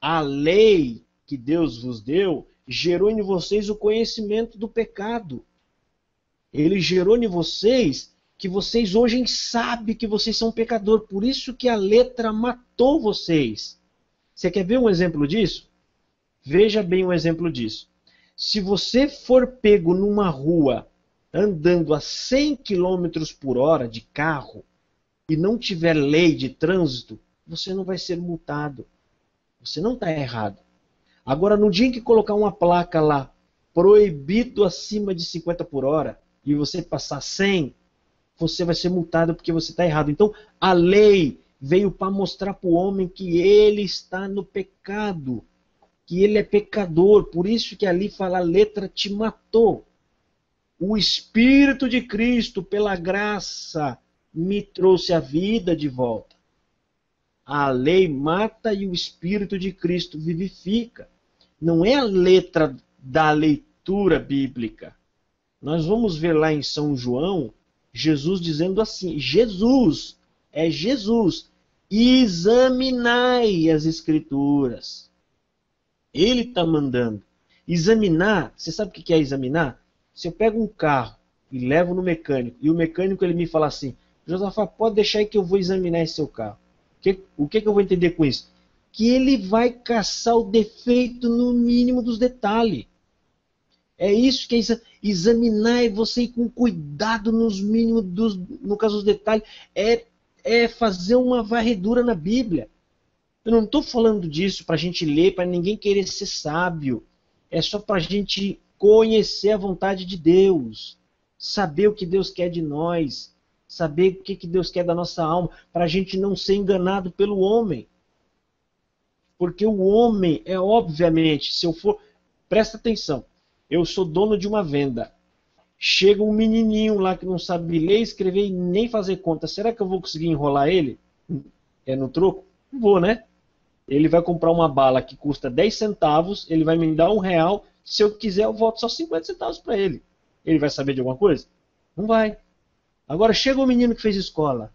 a lei que Deus vos deu gerou em vocês o conhecimento do pecado. Ele gerou em vocês que vocês hoje sabem que vocês são pecadores, por isso que a letra matou vocês. Você quer ver um exemplo disso? Veja bem um exemplo disso. Se você for pego numa rua andando a 100 km por hora de carro e não tiver lei de trânsito, você não vai ser multado. Você não está errado. Agora, no dia em que colocar uma placa lá, proibido acima de 50 por hora, e você passar 100, você vai ser multado porque você está errado. Então, a lei veio para mostrar para o homem que ele está no pecado, que ele é pecador. Por isso que ali fala, a letra te matou. O Espírito de Cristo, pela graça, me trouxe a vida de volta. A lei mata e o Espírito de Cristo vivifica. Não é a letra da leitura bíblica. Nós vamos ver lá em São João, Jesus dizendo assim, Jesus, examinai as Escrituras. Ele está mandando. Examinar, você sabe o que é examinar? Se eu pego um carro e levo no mecânico, e o mecânico ele me fala assim, Josafá, pode deixar aí que eu vou examinar esse seu carro. O que eu vou entender com isso? Que ele vai caçar o defeito no mínimo dos detalhes. É isso que é examinar, é você ir com cuidado nos mínimos, no caso dos detalhes. É fazer uma varredura na Bíblia. Eu não estou falando disso para a gente ler, para ninguém querer ser sábio. É só para a gente conhecer a vontade de Deus. Saber o que Deus quer de nós. Saber o que Deus quer da nossa alma. Para a gente não ser enganado pelo homem. Porque o homem é obviamente, se eu for... Presta atenção. Eu sou dono de uma venda. Chega um menininho lá que não sabe ler, escrever e nem fazer conta. Será que eu vou conseguir enrolar ele? É no troco? Não vou, né? Ele vai comprar uma bala que custa 10 centavos, ele vai me dar R$1. Se eu quiser, eu volto só 50 centavos para ele. Ele vai saber de alguma coisa? Não vai. Agora chega um menino que fez escola,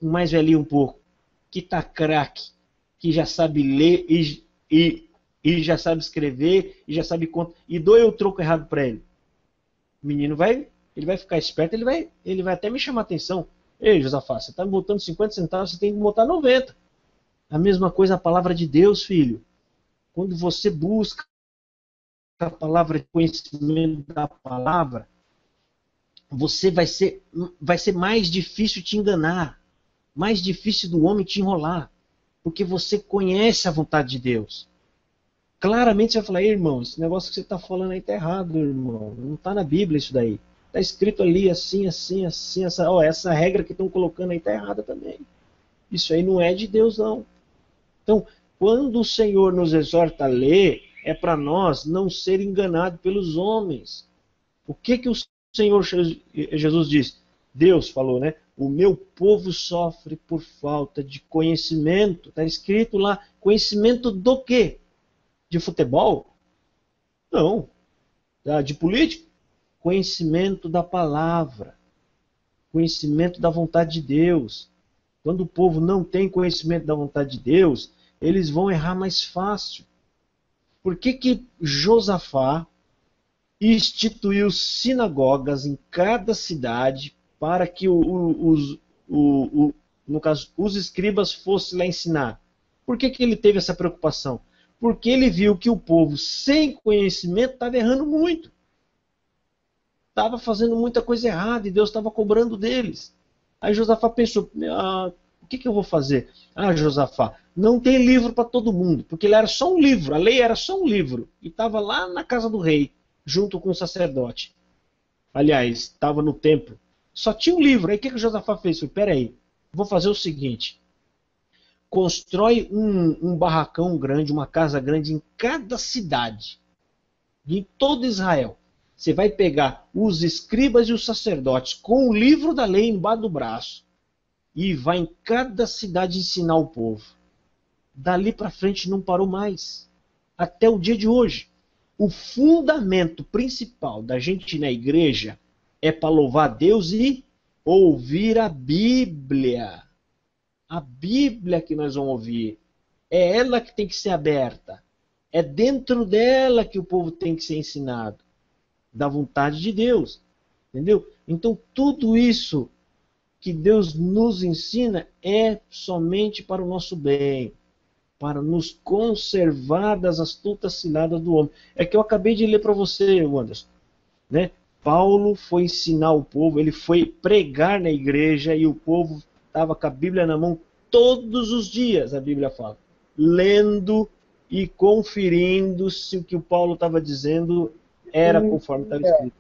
um mais velhinho um pouco, que tá craque, que já sabe ler e já sabe escrever, e já sabe conta, e dou eu o troco errado para ele. O menino ele vai ficar esperto, ele vai até me chamar a atenção. Ei, Josafá, você está me botando 50 centavos, você tem que botar 90. A mesma coisa a palavra de Deus, filho. Quando você busca a palavra de conhecimento da palavra, você vai ser mais difícil te enganar, mais difícil do homem te enrolar, porque você conhece a vontade de Deus. Claramente você vai falar, irmão, esse negócio que você está falando aí está errado, irmão. Não está na Bíblia isso daí. Está escrito ali assim, assim, assim. Essa regra que estão colocando aí está errada também. Isso aí não é de Deus, não. Então, quando o Senhor nos exorta a ler, é para nós não ser enganados pelos homens. O que o Senhor Jesus diz? Deus falou, né? O meu povo sofre por falta de conhecimento. Está escrito lá, conhecimento do quê? De futebol? Não. De política? Conhecimento da palavra. Conhecimento da vontade de Deus. Quando o povo não tem conhecimento da vontade de Deus, eles vão errar mais fácil. Por que Josafá instituiu sinagogas em cada cidade para que no caso, os escribas fossem lá ensinar? Por que ele teve essa preocupação? Porque ele viu que o povo sem conhecimento estava errando muito. Estava fazendo muita coisa errada e Deus estava cobrando deles. Aí Josafá pensou, o que eu vou fazer? Josafá, não tem livro para todo mundo, porque ele era só um livro, a lei era só um livro. E estava lá na casa do rei, junto com o sacerdote. Aliás, estava no templo. Só tinha um livro. Aí o que Josafá fez? Falei, peraí, vou fazer o seguinte. Constrói um barracão grande, uma casa grande em cada cidade. Em todo Israel. Você vai pegar os escribas e os sacerdotes com o livro da lei embaixo do braço e vai em cada cidade ensinar o povo. Dali para frente não parou mais. Até o dia de hoje. O fundamento principal da gente ir na igreja é para louvar a Deus e ouvir a Bíblia. A Bíblia que nós vamos ouvir. É ela que tem que ser aberta. É dentro dela que o povo tem que ser ensinado. Da vontade de Deus. Entendeu? Então, tudo isso que Deus nos ensina é somente para o nosso bem, para nos conservar das astutas ciladas do homem. É que eu acabei de ler para você, Anderson, né? Paulo foi ensinar o povo, ele foi pregar na igreja e o povo estava com a Bíblia na mão todos os dias, a Bíblia fala, lendo e conferindo se o que o Paulo estava dizendo era conforme estava escrito.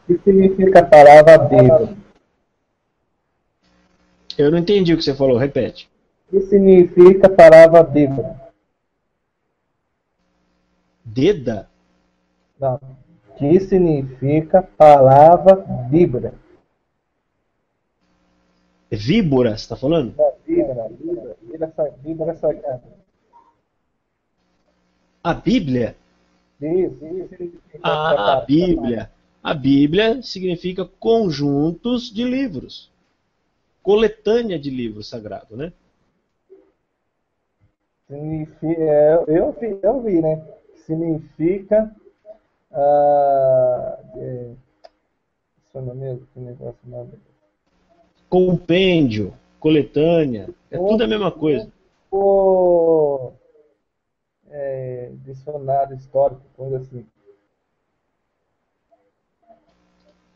O que significa a palavra Bíblia? Eu não entendi o que você falou, repete. O que significa a palavra Bíblia? Deda? Não. O que significa a palavra Bíblia? Víbora, você está falando? Bíblia sagrada. A Bíblia? Isso. A Bíblia. A Bíblia significa conjuntos de livros. Coletânea de livros sagrados, né? Significa, eu vi, né? Significa que negócio nada. Compêndio, coletânea, é tudo a mesma coisa. Dicionário histórico, coisa assim.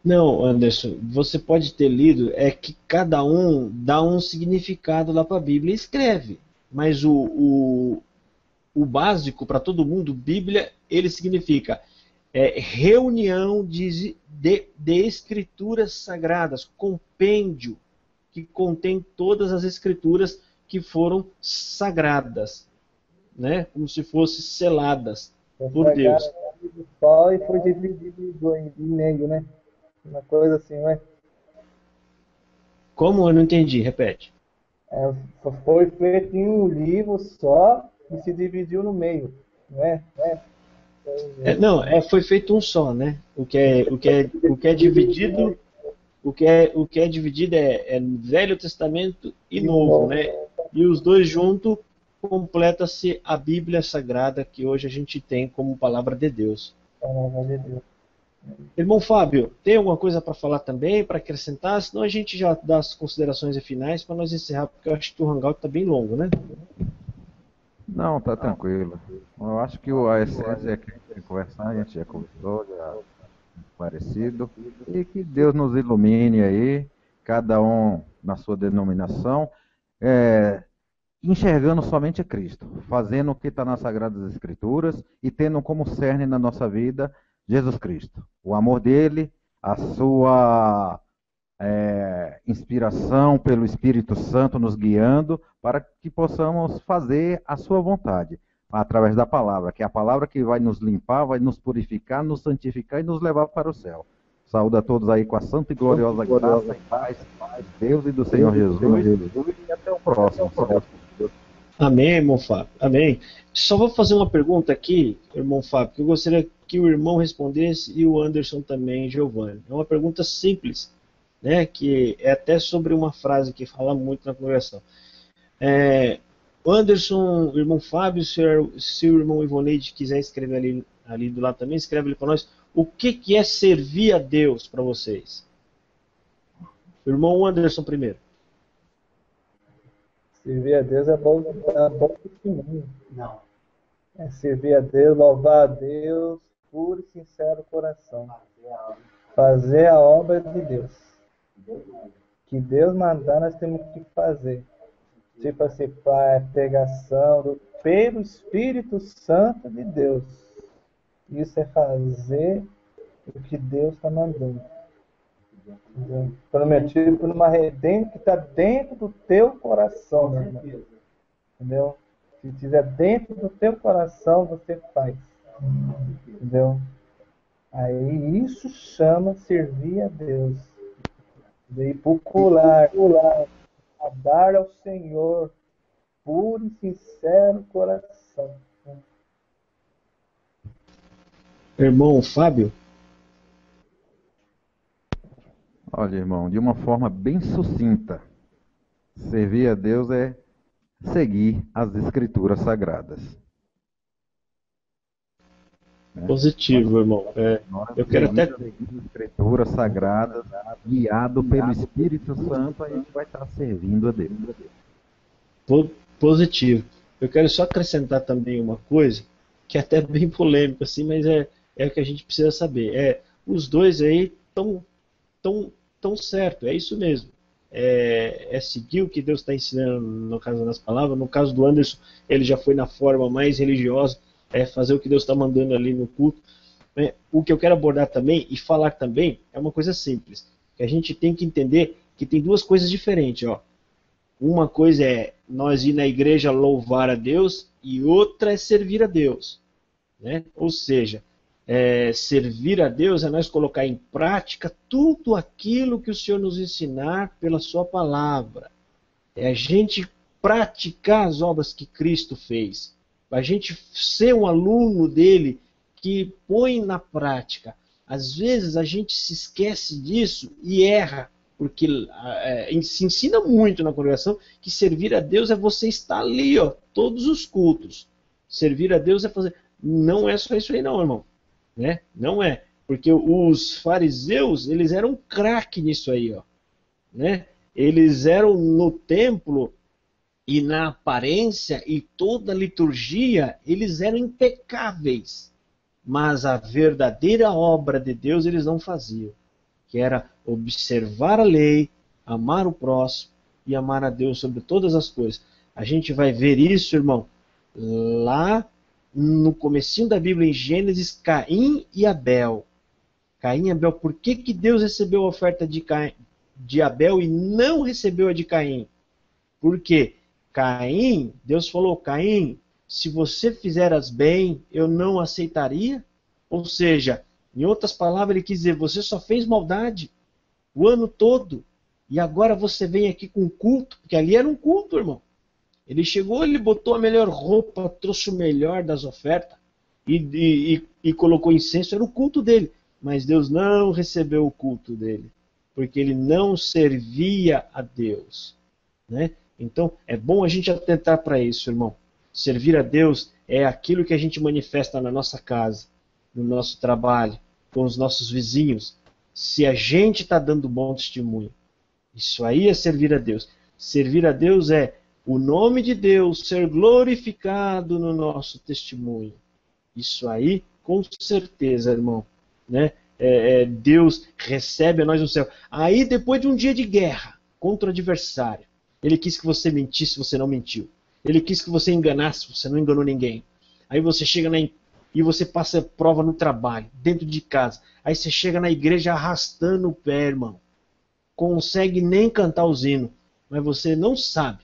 Não, Anderson, você pode ter lido, é que cada um dá um significado lá para a Bíblia e escreve. Mas o básico para todo mundo, Bíblia, ele significa reunião de escrituras sagradas, compêndio, que contém todas as escrituras que foram sagradas, né? Como se fossem seladas por Deus. Só e foi dividido em meio, né? Uma coisa assim, não é? Como? Eu não entendi, repete. Foi feito em um livro só e se dividiu no meio, não é? Não, foi feito um só, né? O que é dividido, o que é dividido é Velho Testamento e Novo, né? E os dois juntos completa-se a Bíblia Sagrada que hoje a gente tem como palavra de Deus. Palavra de Deus. Irmão Fábio, tem alguma coisa para falar também, para acrescentar? Senão a gente já dá as considerações finais para nós encerrar, porque eu acho que o Hangout está bem longo, né? Não, tá tranquilo. Eu acho que a essência é que a gente tem que conversar, a gente já conversou, já parecido. E que Deus nos ilumine aí, cada um na sua denominação, enxergando somente Cristo, fazendo o que está nas Sagradas Escrituras e tendo como cerne na nossa vida Jesus Cristo. O amor dele, a sua inspiração pelo Espírito Santo nos guiando para que possamos fazer a sua vontade através da palavra, que é a palavra que vai nos limpar, vai nos purificar, nos santificar e nos levar para o céu. Saúde a todos aí com a santa e gloriosa graça e paz de Deus e do Senhor Jesus. E até o próximo. Amém, irmão Fábio. Amém. Só vou fazer uma pergunta aqui, irmão Fábio, que eu gostaria que o irmão respondesse e o Anderson também, Giovanni. É uma pergunta simples, né, que é até sobre uma frase que fala muito na congregação. Anderson, o irmão Fábio, se o irmão Ivoneide quiser escrever ali do lado também, escreve ali para nós. O que é servir a Deus para vocês? Irmão Anderson primeiro. Servir a Deus é bom testemunho. Não. É servir a Deus, louvar a Deus, puro e sincero coração. Fazer a obra de Deus. Que Deus mandar, nós temos que fazer. Tipo assim, pregação pelo Espírito Santo de Deus. Isso é fazer o que Deus está mandando. Prometido por uma redente que está dentro do teu coração, meu irmão. Entendeu? Se estiver dentro do teu coração, você faz. Entendeu? Aí isso chama servir a Deus. E procurar a dar ao Senhor puro e sincero coração. Irmão Fábio? Olha, irmão, de uma forma bem sucinta, servir a Deus é seguir as Escrituras Sagradas. né? Positivo, irmão. Eu quero até... seguindo escrituras sagradas, guiado pelo Espírito Santo, a gente vai estar servindo a Deus. Positivo. Eu quero só acrescentar também uma coisa, que é até bem polêmica, assim, mas é o que a gente precisa saber. Os dois aí estão certo, é isso mesmo. É seguir o que Deus está ensinando, no caso das palavras. No caso do Anderson, ele já foi na forma mais religiosa, fazer o que Deus está mandando ali no culto. O que eu quero abordar também, e falar também, é uma coisa simples, que a gente tem que entender que tem duas coisas diferentes, ó. Uma coisa é nós ir na igreja louvar a Deus e outra é servir a Deus, né? Ou seja, servir a Deus é nós colocar em prática tudo aquilo que o Senhor nos ensinar pela sua palavra. É a gente praticar as obras que Cristo fez. A gente ser um aluno dele que põe na prática. Às vezes a gente se esquece disso e erra. Porque se ensina muito na congregação que servir a Deus é você estar ali, ó, todos os cultos. Servir a Deus é fazer... Não é só isso aí não, irmão. Né? Não é. Porque os fariseus, eles eram craque nisso aí, ó. Né? Eles eram no templo e na aparência e toda a liturgia, eles eram impecáveis. Mas a verdadeira obra de Deus eles não faziam. Que era observar a lei, amar o próximo e amar a Deus sobre todas as coisas. A gente vai ver isso, irmão, lá no comecinho da Bíblia, em Gênesis, Caim e Abel. Caim e Abel, por que Deus recebeu a oferta de Abel e não recebeu a de Caim? Porque Caim, Deus falou, Caim, se você fizeras bem, eu não aceitaria? Ou seja, em outras palavras, ele quis dizer, você só fez maldade o ano todo, e agora você vem aqui com culto, porque ali era um culto, irmão. Ele chegou, ele botou a melhor roupa, trouxe o melhor das ofertas, e colocou incenso, era o culto dele. Mas Deus não recebeu o culto dele, porque ele não servia a Deus. Né? Então, é bom a gente atentar para isso, irmão. Servir a Deus é aquilo que a gente manifesta na nossa casa, no nosso trabalho, com os nossos vizinhos, se a gente está dando bom testemunho. Isso aí é servir a Deus. Servir a Deus é o nome de Deus ser glorificado no nosso testemunho. Isso aí, com certeza, irmão. Né? Deus recebe a nós no céu. Aí, depois de um dia de guerra contra o adversário, ele quis que você mentisse, você não mentiu. Ele quis que você enganasse, você não enganou ninguém. Aí você chega e você passa prova no trabalho, dentro de casa. Aí você chega na igreja arrastando o pé, irmão. Consegue nem cantar os hinos. Mas você não sabe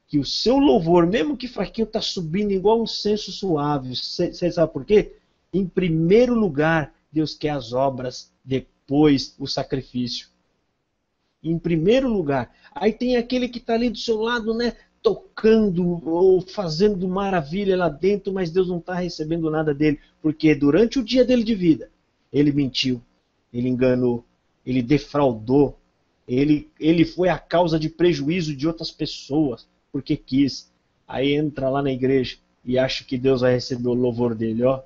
que o seu louvor, mesmo que fraquinho, está subindo igual um censo suave. Você sabe por quê? Em primeiro lugar, Deus quer as obras, depois o sacrifício. Em primeiro lugar. Aí tem aquele que está ali do seu lado, né? Tocando ou fazendo maravilha lá dentro, mas Deus não está recebendo nada dele, porque durante o dia dele de vida, ele mentiu, ele enganou, ele defraudou, ele foi a causa de prejuízo de outras pessoas, porque quis. Aí entra lá na igreja e acha que Deus vai receber o louvor dele, ó.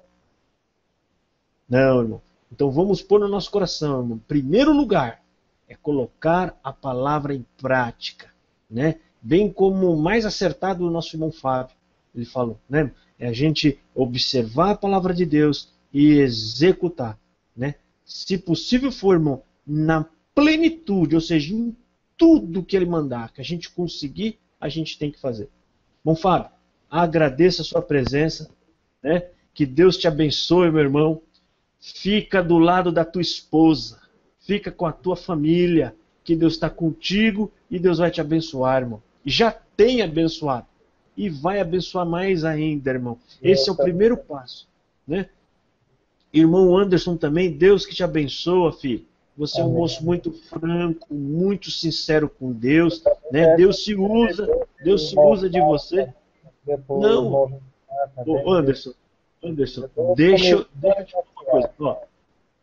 Não, irmão. Então vamos pôr no nosso coração, irmão. Em primeiro lugar, é colocar a palavra em prática, né? Bem como o mais acertado o nosso irmão Fábio, ele falou, né? É a gente observar a palavra de Deus e executar, né? Se possível for, irmão, na plenitude, ou seja, em tudo que ele mandar, que a gente conseguir, a gente tem que fazer. Bom, Fábio, agradeço a sua presença, né? Que Deus te abençoe, meu irmão. Fica do lado da tua esposa, fica com a tua família, que Deus está contigo e Deus vai te abençoar, irmão. Já tem abençoado e vai abençoar mais ainda, irmão. Esse é o primeiro passo, né? Irmão Anderson também, Deus que te abençoa, filho. Você é um moço muito franco, muito sincero com Deus, né? Deus se usa de você. Não, Anderson, deixa eu te falar uma coisa. Ó,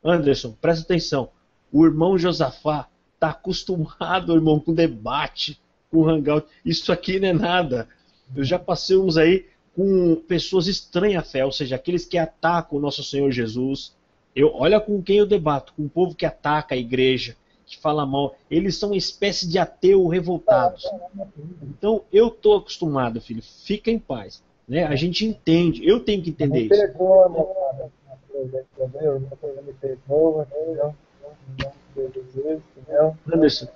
Anderson, presta atenção. O irmão Josafá está acostumado, irmão, com debate, com hangout. Isso aqui não é nada. Eu já passei uns aí com pessoas estranhas à fé, ou seja, aqueles que atacam o nosso Senhor Jesus. Olha com quem eu debato, com o povo que ataca a igreja, que fala mal. Eles são uma espécie de ateu revoltados. Então, eu estou acostumado, filho, fica em paz. Né? A gente entende, eu tenho que entender isso. Anderson,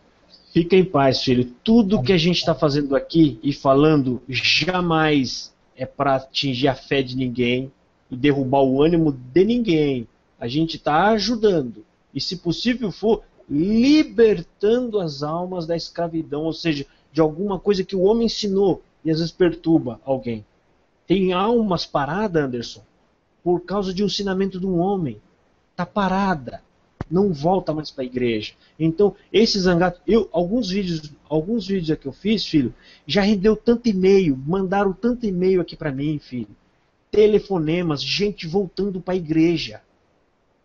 fica em paz, filho. Tudo que a gente está fazendo aqui e falando jamais é para atingir a fé de ninguém e derrubar o ânimo de ninguém. A gente está ajudando e, se possível for, libertando as almas da escravidão, ou seja, de alguma coisa que o homem ensinou e às vezes perturba alguém. Tem almas paradas, Anderson, por causa de um ensinamento de um homem. Está parada. Não volta mais para a igreja. Então, esse zangado... Alguns vídeos que eu fiz, filho, já rendeu tanto e-mail, mandaram tanto e-mail aqui para mim, filho. Telefonemas, gente voltando para a igreja.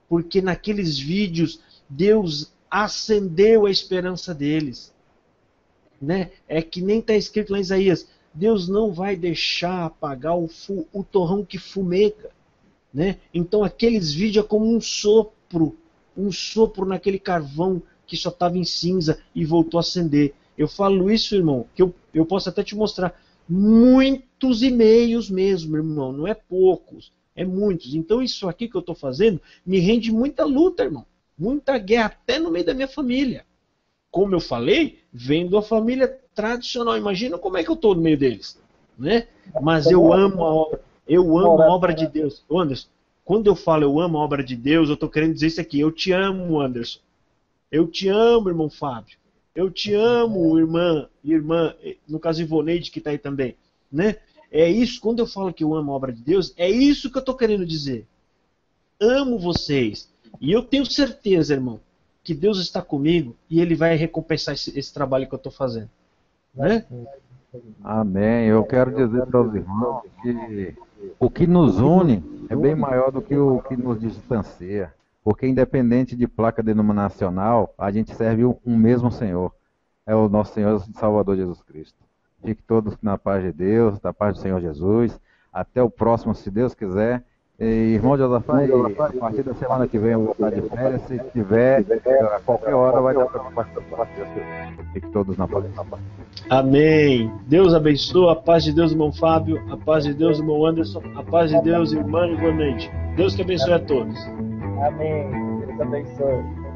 Porque naqueles vídeos, Deus acendeu a esperança deles. Né? É que nem está escrito lá em Isaías, Deus não vai deixar apagar o torrão que fumega. Né? Então aqueles vídeos é como um sopro naquele carvão que só estava em cinza e voltou a acender. Eu falo isso, irmão, que eu posso até te mostrar. Muitos e-mails mesmo, irmão, não é poucos, é muitos. Então isso aqui que eu estou fazendo me rende muita luta, irmão. Muita guerra, até no meio da minha família. Como eu falei, vem da família tradicional. Imagina como é que eu estou no meio deles. Né? Mas eu amo a obra. Eu amo a obra de Deus. Anderson, quando eu falo eu amo a obra de Deus, eu estou querendo dizer isso aqui. Eu te amo, Anderson. Eu te amo, irmão Fábio. Eu te amo, irmã, no caso Ivoneide, que está aí também. Né? É isso, quando eu falo que eu amo a obra de Deus, é isso que eu estou querendo dizer. Amo vocês. E eu tenho certeza, irmão, que Deus está comigo e Ele vai recompensar esse trabalho que eu estou fazendo. Né? Amém. Eu quero dizer para os irmãos que o que nos une é bem maior do que o que nos distancia. Porque independente de placa denominacional, a gente serve um mesmo Senhor. É o nosso Senhor e Salvador Jesus Cristo. Fique todos na paz de Deus, na paz do Senhor Jesus. Até o próximo, se Deus quiser. E, irmão Josafá, a partir da semana que vem eu vou estar de férias. Se tiver, a qualquer hora vai dar para participar. Fique todos na paz. Amém. Deus abençoe. A paz de Deus, irmão Fábio. A paz de Deus, irmão Anderson. A paz de Deus, irmã Ivoneide. Deus que abençoe a todos. Amém. Deus abençoe.